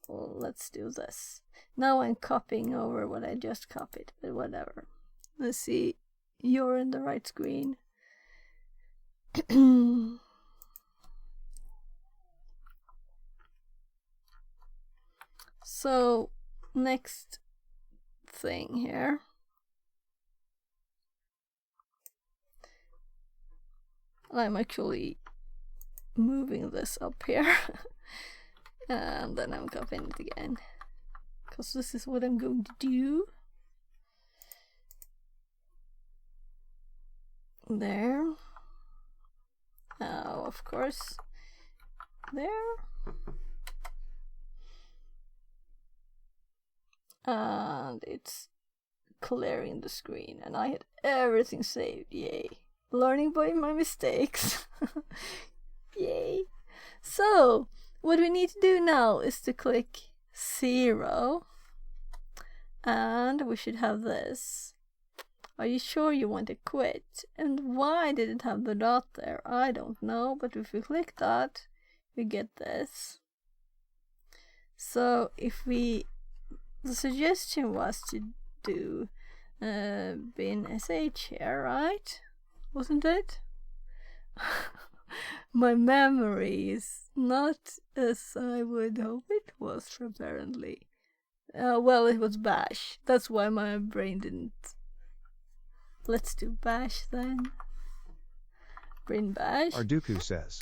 let's do this. Now I'm copying over what I just copied, but whatever. Let's see, you're in the right screen. So next thing here. I'm actually moving this up here. And then I'm copying it again. Because this is what I'm going to do. There. Now, of course, there. And it's clearing the screen. And I had everything saved. Yay. Learning by my mistakes. Yay. So, what we need to do now is to click 0. And we should have this. Are you sure you want to quit? And why did it have the dot there? I don't know, but if we click that, we get this. So if we, the suggestion was to do bin sh here, right? Wasn't it? My memory is not as I would hope it was, apparently. Well, it was bash. That's why my brain didn't. Let's do bash then. Bin bash. Arduku says.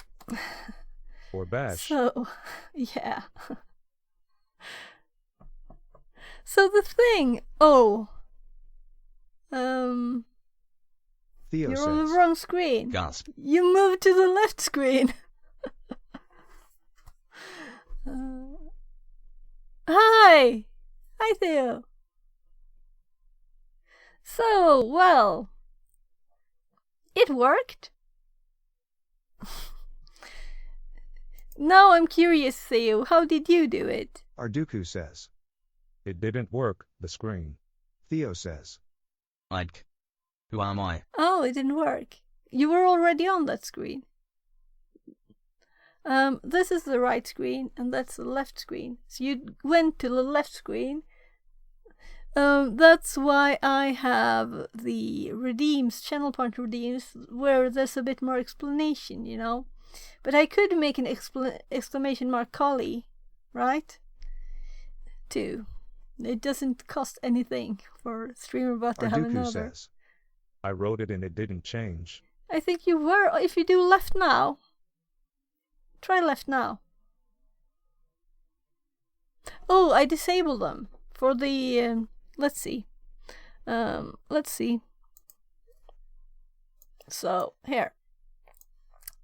Or bash. So, yeah. So the thing. Oh. Theo You're says. on the wrong screen. Gasp. You moved to the left screen. Hi! Hi, Theo. So, well, it worked. Now I'm curious, Theo, how did you do it? Arduku says. It didn't work, the screen. Theo says. Ike. Who am I? Oh, it didn't work. You were already on that screen. This is the right screen, and that's the left screen. So you went to the left screen. That's why I have the redeems, channel point redeems, where there's a bit more explanation, you know. But I could make an exclamation mark collie, right? Too. It doesn't cost anything for Streamerbot to have Arduku another. says. I wrote it and it didn't change. I think you were. If you do left now. Try left now. Oh, I disabled them for the. Let's see. Let's see. So here,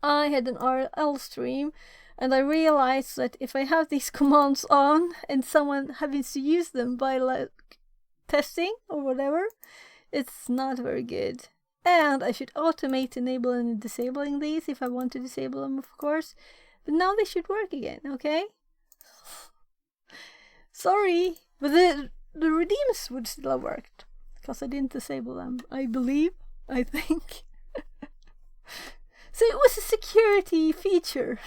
I had an RL stream, and I realized that if I have these commands on and someone happens to use them by like testing or whatever, it's not very good. And I should automate enabling and disabling these if I want to disable them, of course. But now they should work again, okay? Sorry, but the redeems would still have worked because I didn't disable them. I believe, I think. So it was a security feature.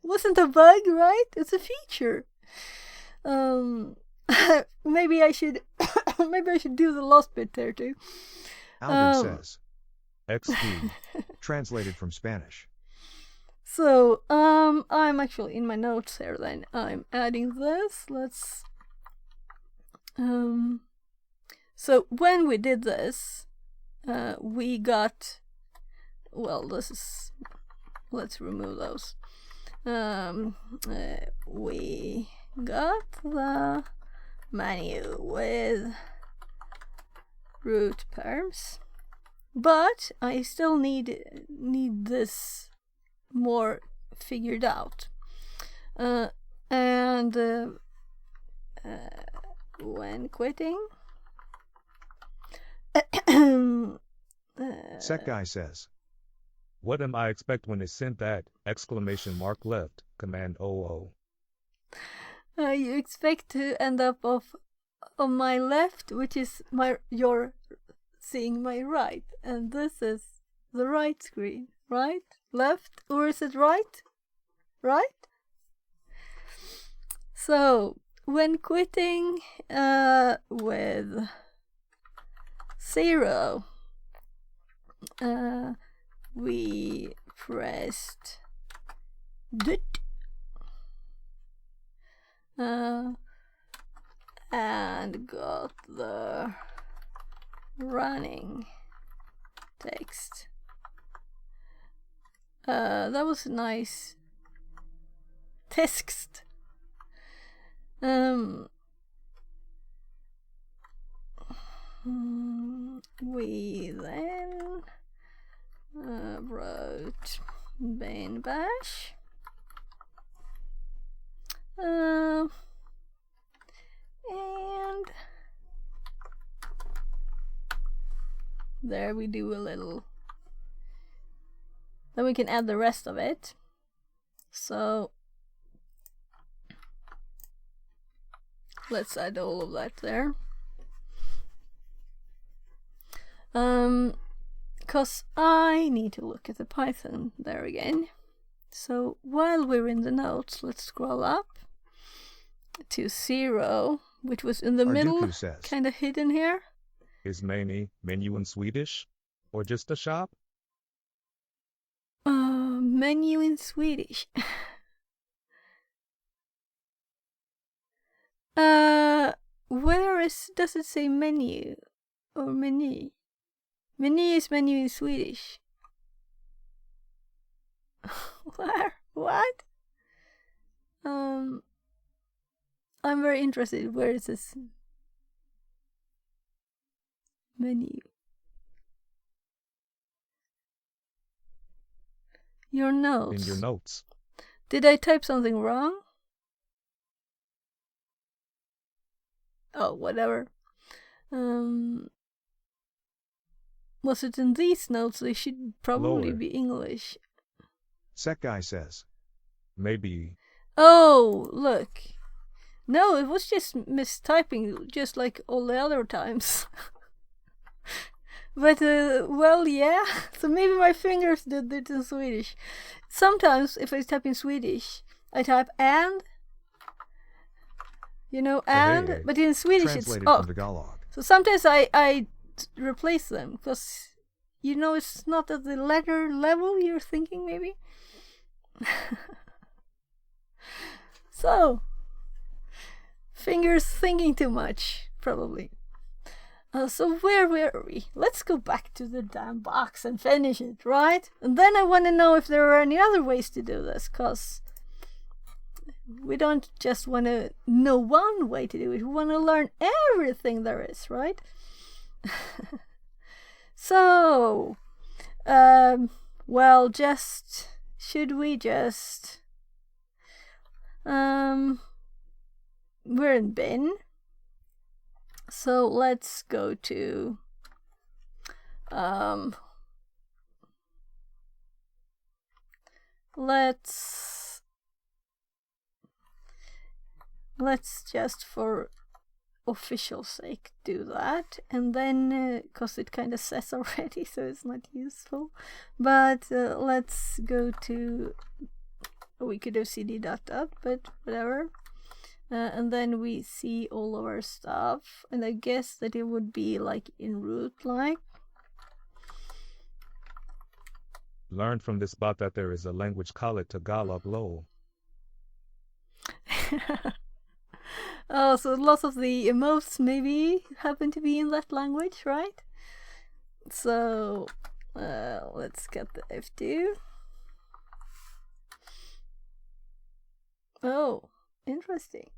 It wasn't a bug, right? It's a feature. Maybe I should do the last bit there too. Alden says. XD. Translated from Spanish. So, I'm actually in my notes here then. I'm adding this. Let's so when we did this, we got, well, this is, let's remove those. We got the menu with root perms, but I still need this more figured out. And when quitting, Sec guy says. What am I expect when it sent that? Exclamation mark left. Command OO. You expect to end up on my left, which is you're seeing my right, and this is the right screen, right? Left, or is it right? Right? So when quitting with 0, we pressed dit. and got the running text. That was nice. Text. We then wrote main bash. And there we do a little. Then we can add the rest of it. So let's add all of that there. Because I need to look at the Python there again. So while we're in the notes, let's scroll up to 0, which was in the middle, kind of hidden here. Is menu in Swedish? Or just a shop? Menu in Swedish. Does it say menu or menu? Menu is menu in Swedish. Where? What? I'm very interested. Where is this menu? Your notes. In your notes. Did I type something wrong? Oh, whatever. Was it in these notes? They should probably Lower. be English. Sec guy says. Maybe. Oh, look. No, it was just mistyping, just like all the other times. But, well, yeah. So maybe my fingers did it in Swedish. Sometimes, if I type in Swedish, I type and. You know, and. Hey. But in Swedish, Translated it's from Tagalog. So sometimes I replace them, because, you know, it's not at the letter level you're thinking, maybe. So, fingers thinking too much, probably. So where were we? Let's go back to the damn box and finish it, right? And then I want to know if there are any other ways to do this, because we don't just want to know one way to do it. We want to learn everything there is, right? So, well, should we just, we're in bin. So let's go to, let's just for official sake do that, and then because it kind of says already, so it's not useful, but let's go to, we could do cd dot, but whatever, and then we see all of our stuff, and I guess that it would be like in root, like. Learned from this bot that there is a language call it Tagalog low. Oh, so lots of the emotes maybe happen to be in that language, right? So let's get the F2. Oh, interesting.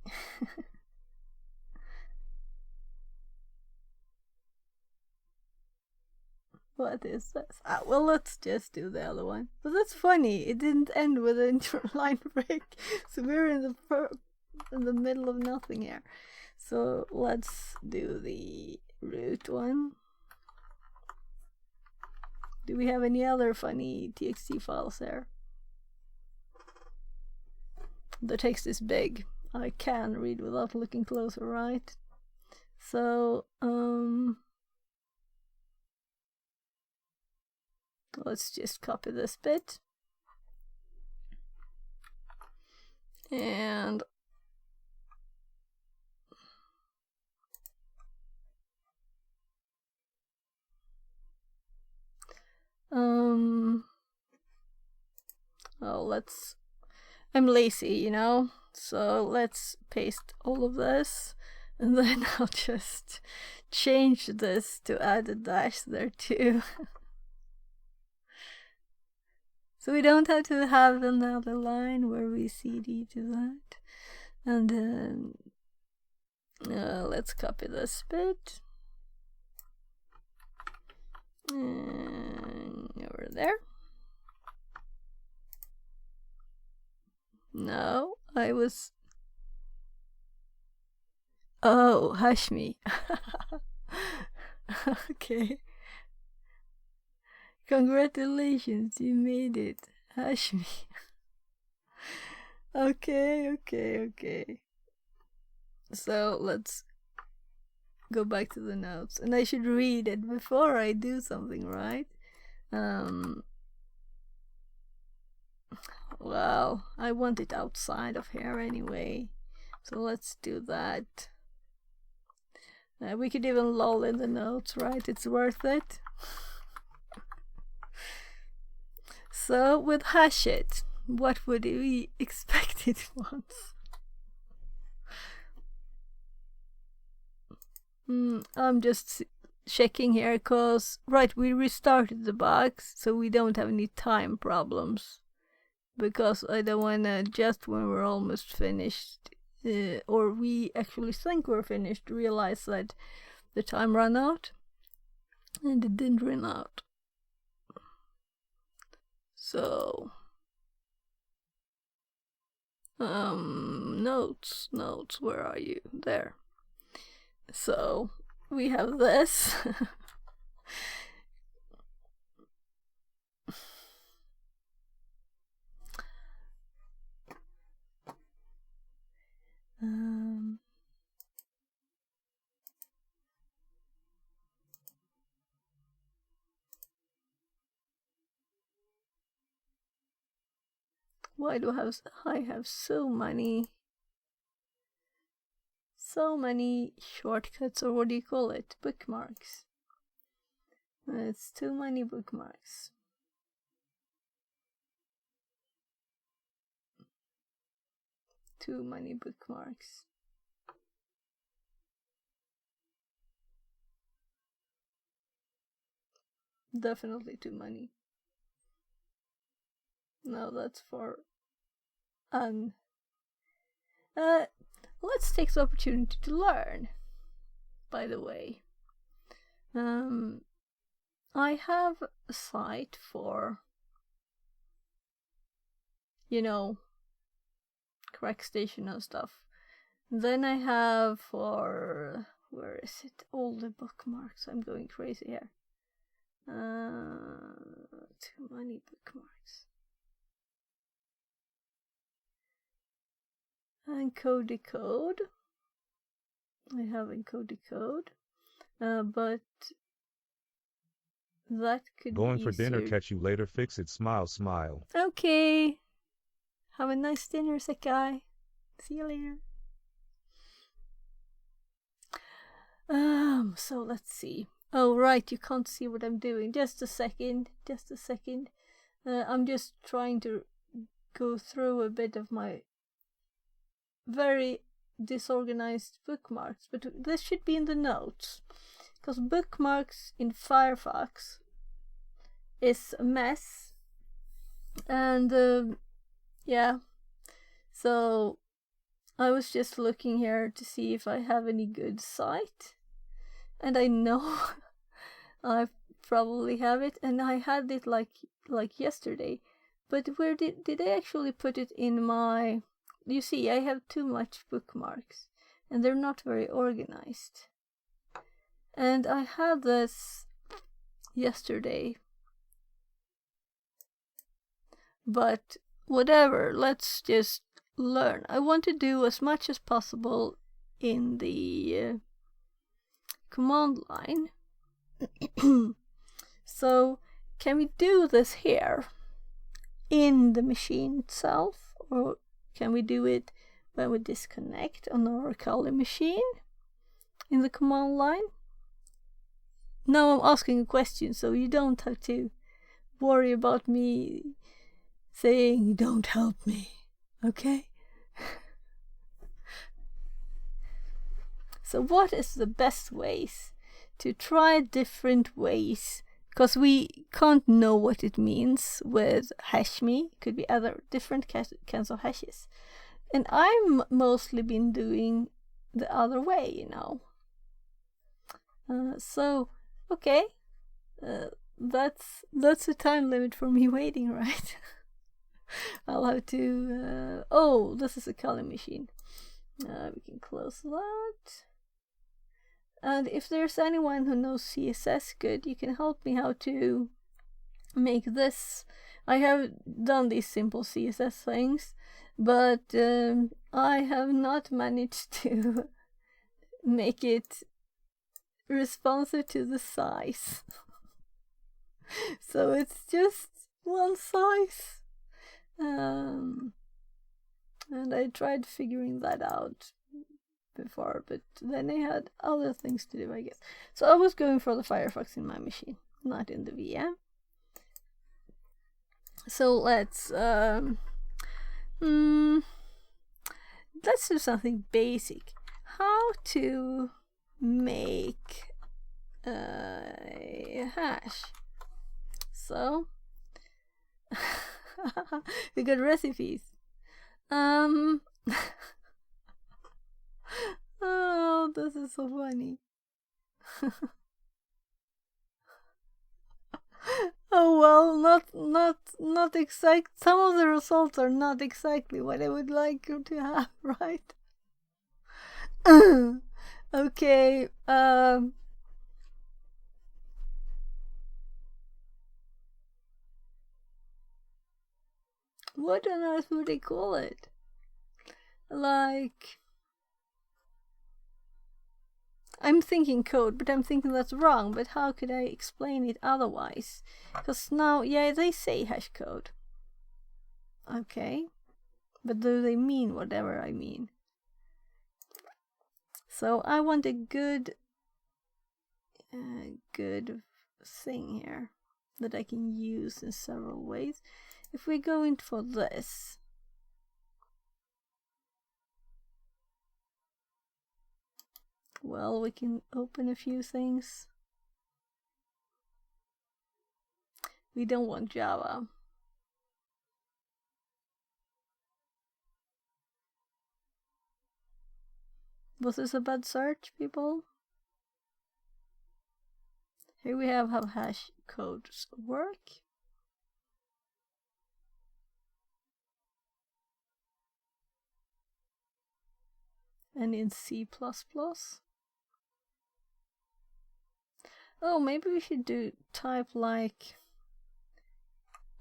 What is this? Well, let's just do the other one. But that's funny. It didn't end with an interline break, so we're in the middle of nothing here. So let's do the root one. Do we have any other funny txt files there? The text is big. I can read without looking closer, right? So let's just copy this bit and I'm lazy, you know, so let's paste all of this, And then I'll just change this to add a dash there too. So we don't have to have another line where we cd to that. And then let's copy this bit. And over there. No, I was... Oh, Hashmi. Okay. Congratulations, you made it, Hashmi. Okay. So let's go back to the notes. And I should read it before I do something, right? Well, I want it outside of here anyway. So let's do that. We could even lull in the notes, right? It's worth it. So with hash it, what would we expect it once? I'm just checking here because, right, we restarted the box so we don't have any time problems. Because I don't want to, just when we're almost finished, or we actually think we're finished, realize that the time ran out. And it didn't run out. So, notes, where are you? There. So, we have this. Why do I have so many shortcuts, or what do you call it? Bookmarks. It's too many bookmarks. Too many bookmarks. Definitely too many. No, that's for let's take the opportunity to learn, by the way. I have a site for, correct station and stuff. Then I have for, where is it? All the bookmarks. I'm going crazy here. Too many bookmarks. Encode decode. I have encode decode, but that could Going be for dinner, easier. catch you later, fix it, smile, smile. Okay. Have a nice dinner, Sekai. See you later. So let's see. Oh, right, you can't see what I'm doing. Just a second. I'm just trying to go through a bit of my very disorganized bookmarks, but this should be in the notes, because bookmarks in Firefox is a mess. And yeah, so I was just looking here to see if I have any good site, and I know I probably have it, and I had it like yesterday, but where did I actually put it in my... You see, I have too much bookmarks, and they're not very organized. And I had this yesterday. But whatever, let's just learn. I want to do as much as possible in the command line. So, can we do this here in the machine itself, or can we do it when we disconnect on our Kali machine in the command line? Now I'm asking a question, so you don't have to worry about me saying don't help me, okay? So what is the best ways to try different ways? Because we can't know what it means with hash me. Could be other different kinds of hashes. And I've mostly been doing the other way, you know. So, okay. That's a time limit for me waiting, right? I'll have to... oh, this is a calling machine. We can close that. And if there's anyone who knows CSS good, you can help me how to make this. I have done these simple CSS things, but I have not managed to make it responsive to the size. So it's just one size. And I tried figuring that out before, but then I had other things to do, I guess. So I was going for the Firefox in my machine, not in the VM. So let's do something basic. How to make a hash. So we got recipes. Oh, this is so funny. Oh well, not exact. Some of the results are not exactly what I would like you to have, right? Okay. What on earth would they call it? Like, I'm thinking code, but I'm thinking that's wrong. But how could I explain it otherwise? Because now, yeah, they say hash code. Okay. But do they mean whatever I mean? So I want a good thing here that I can use in several ways. If we go in for this, well, we can open a few things. We don't want Java. Was this a bad search, people? Here we have how hash codes work. And in C++. Oh, maybe we should do type like...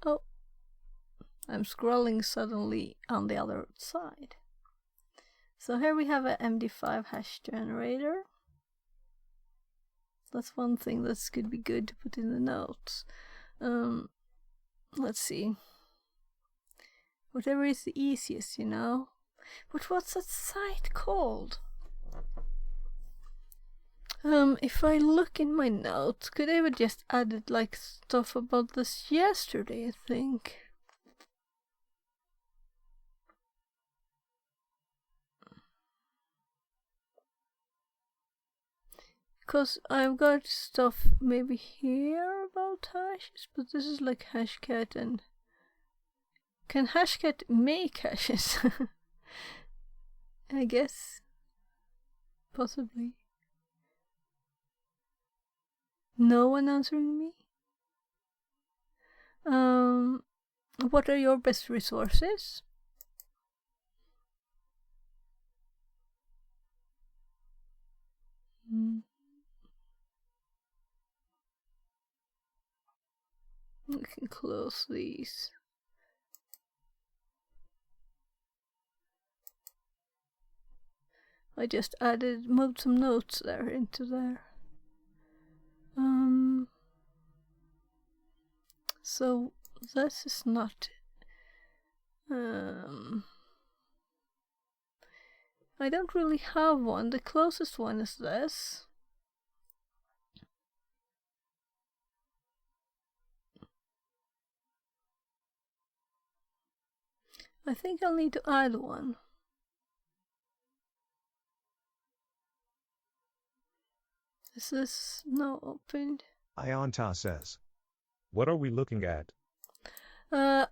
Oh, I'm scrolling suddenly on the other side. So here we have an MD5 hash generator. That's one thing that could be good to put in the notes. Let's see. Whatever is the easiest, you know. But what's that site called? If I look in my notes, could I have just added like stuff about this yesterday, I think. Because I've got stuff maybe here about hashes, but this is like Hashcat, and can Hashcat make hashes? I guess. Possibly. No one answering me? What are your best resources? We can close these. I just moved some notes there into there. So this is not. I don't really have one. The closest one is this. I think I'll need to add one. Is this no opened? Ionta says. What are we looking at? Sorry,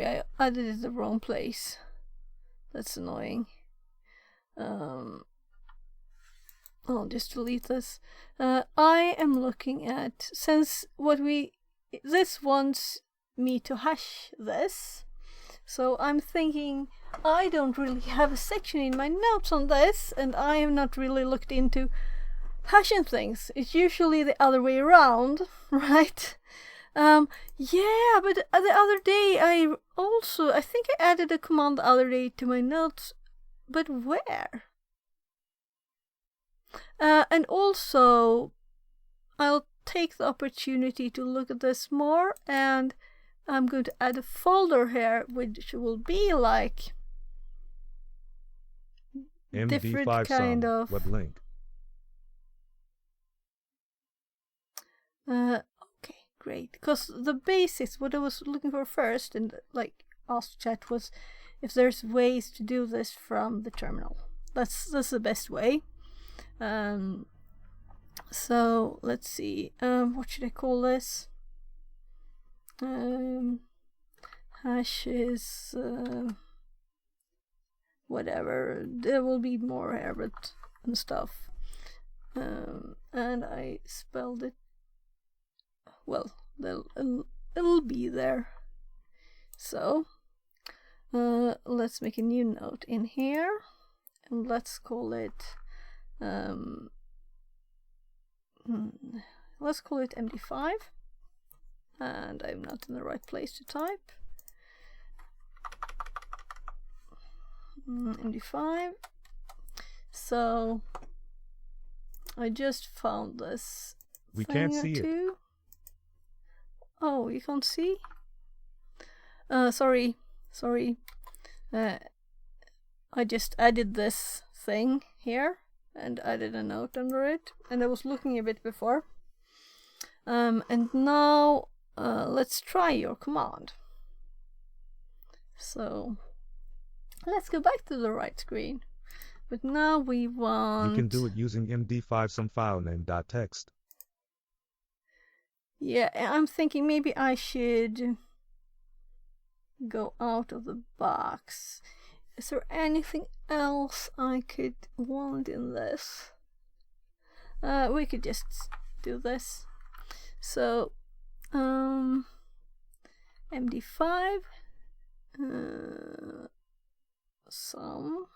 I added it the wrong place. That's annoying. I'll just delete this. I am looking at, since this wants me to hash this, so I'm thinking I don't really have a section in my notes on this, and I have not really looked into hashing things. It's usually the other way around, right? Yeah, but the other day I think I added a command the other day to my notes, but where? And also, I'll take the opportunity to look at this more, and I'm going to add a folder here, which will be like different MD5 kind sum. of. What link? Okay, great. Because the basics, what I was looking for first, and like asked chat, was if there's ways to do this from the terminal. That's the best way. So let's see. What should I call this? Hashes. Whatever. There will be more here, but and stuff. And I spelled it. Well, it'll be there. So let's make a new note in here, and let's call it. Let's call it MD5, and I'm not in the right place to type. MD5. So I just found this. We can't see it. Oh, you can't see? Sorry. I just added this thing here and added a note under it, and I was looking a bit before. And now let's try your command. So let's go back to the right screen. But now we want. You can do it using MD5 some file name .text. Yeah, I'm thinking maybe I should go out of the box. Is there anything else I could want in this? We could just do this. So, MD5, some,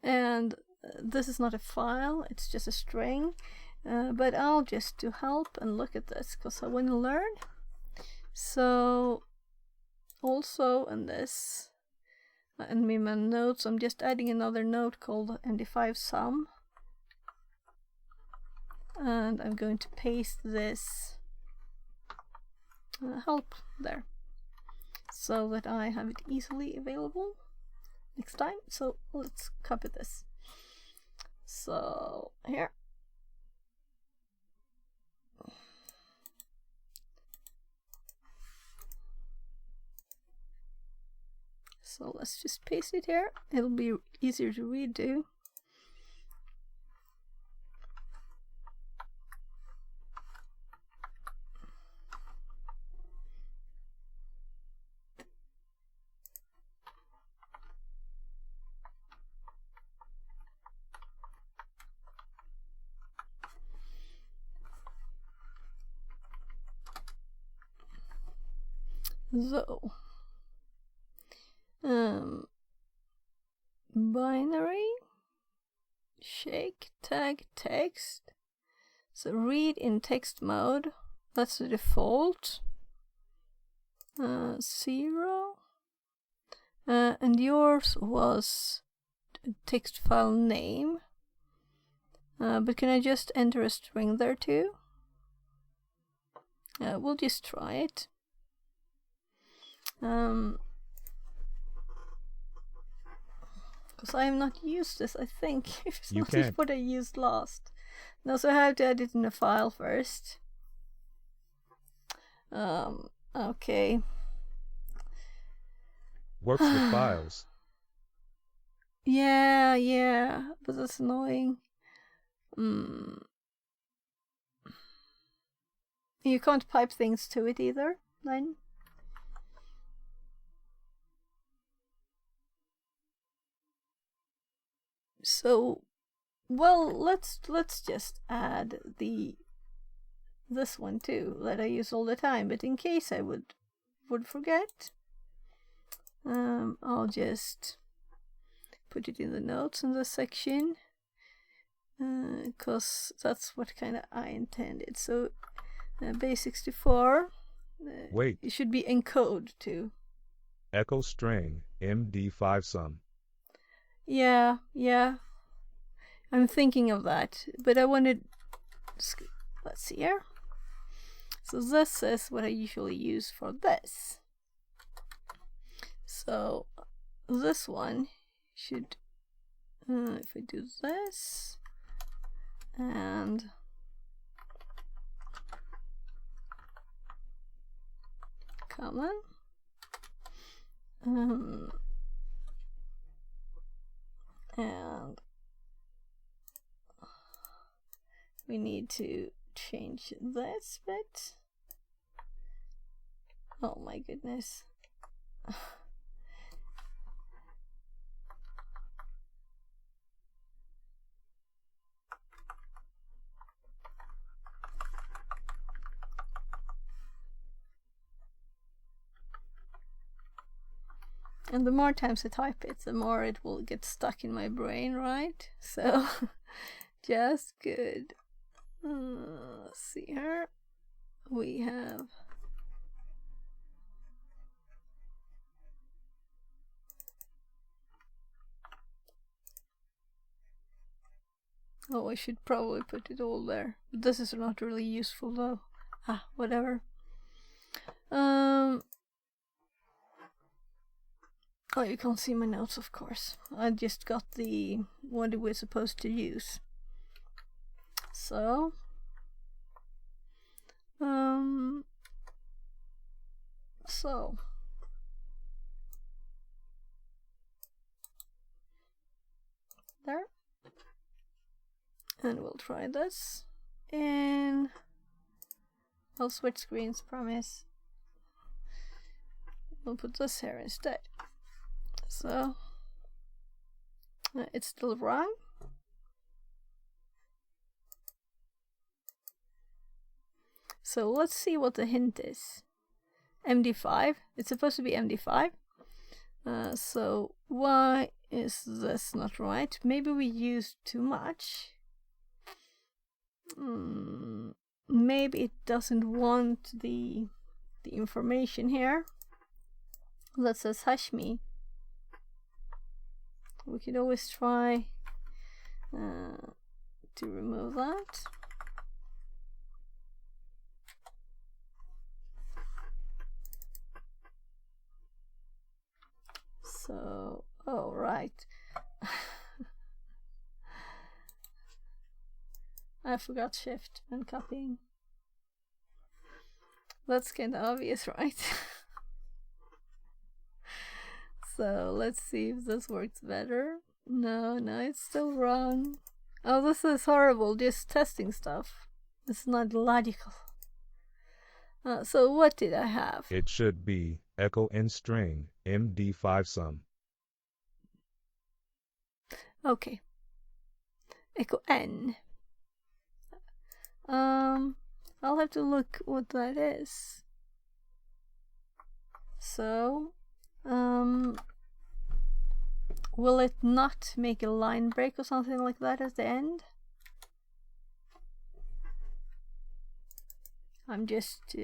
and this is not a file, it's just a string. But I'll just do help and look at this because I want to learn. So also in this, in my notes, I'm just adding another note called MD5 sum, and I'm going to paste this help there so that I have it easily available next time. So let's copy this. So here. So let's just paste it here. It'll be easier to read too. So binary shake tag text. So read in text mode. That's the default. 0. And yours was text file name. But can I just enter a string there too? We'll just try it. Because I have not used this, I think. If it's You not can. what I used last. No, so I have to add it in a file first. Okay. Works with files. Yeah, but that's annoying. You can't pipe things to it either, then? So, well, let's just add this one too that I use all the time, but in case I would forget, I'll just put it in the notes in this section, because that's what kind of I intended. So base 64, Wait, it should be encode too. echo string MD5 sum. Yeah, I'm thinking of that, but I wanted, let's see here. So this is what I usually use for this. So this one should, if I do this and common, and we need to change this bit. Oh my goodness. And the more times I type it, the more it will get stuck in my brain, right? So, just good. Let's see here. We have I should probably put it all there. But this is not really useful though. Whatever. Oh, you can't see my notes, of course. I just got what we're supposed to use. So, there. And we'll try this. And I'll switch screens, promise. We'll put this here instead. So, it's still wrong. So let's see what the hint is. MD5. It's supposed to be MD5. So why is this not right? Maybe we used too much. Maybe it doesn't want the information here that says hash me. We could always try to remove that. So, oh right. I forgot shift and copying. That's kind of obvious, right? So let's see if this works better. No, it's still wrong. Oh, this is horrible, just testing stuff. It's not logical. So what did I have? It should be echo n string MD5 sum. Okay. Echo n. I'll have to look what that is. So, will it not make a line break or something like that at the end? I'm just,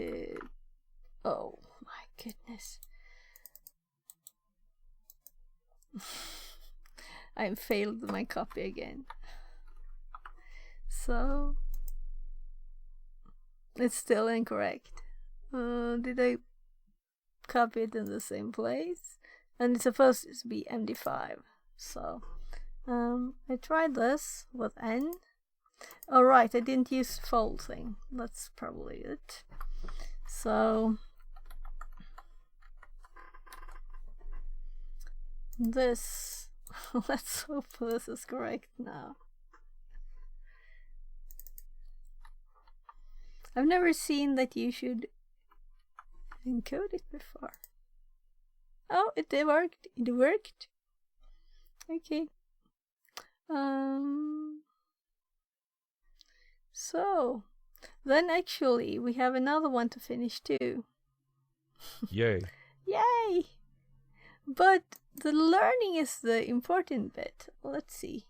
oh my goodness. I failed my copy again. So, it's still incorrect. Did I copy it in the same place? And it's supposed to be MD5. So, I tried this with N. Oh right, I didn't use fold thing. That's probably it. So, this Let's hope this is correct now. I've never seen that you should encode it before. Oh, it worked. It worked. Okay. So then actually we have another one to finish too. Yay. Yay! But the learning is the important bit. Let's see.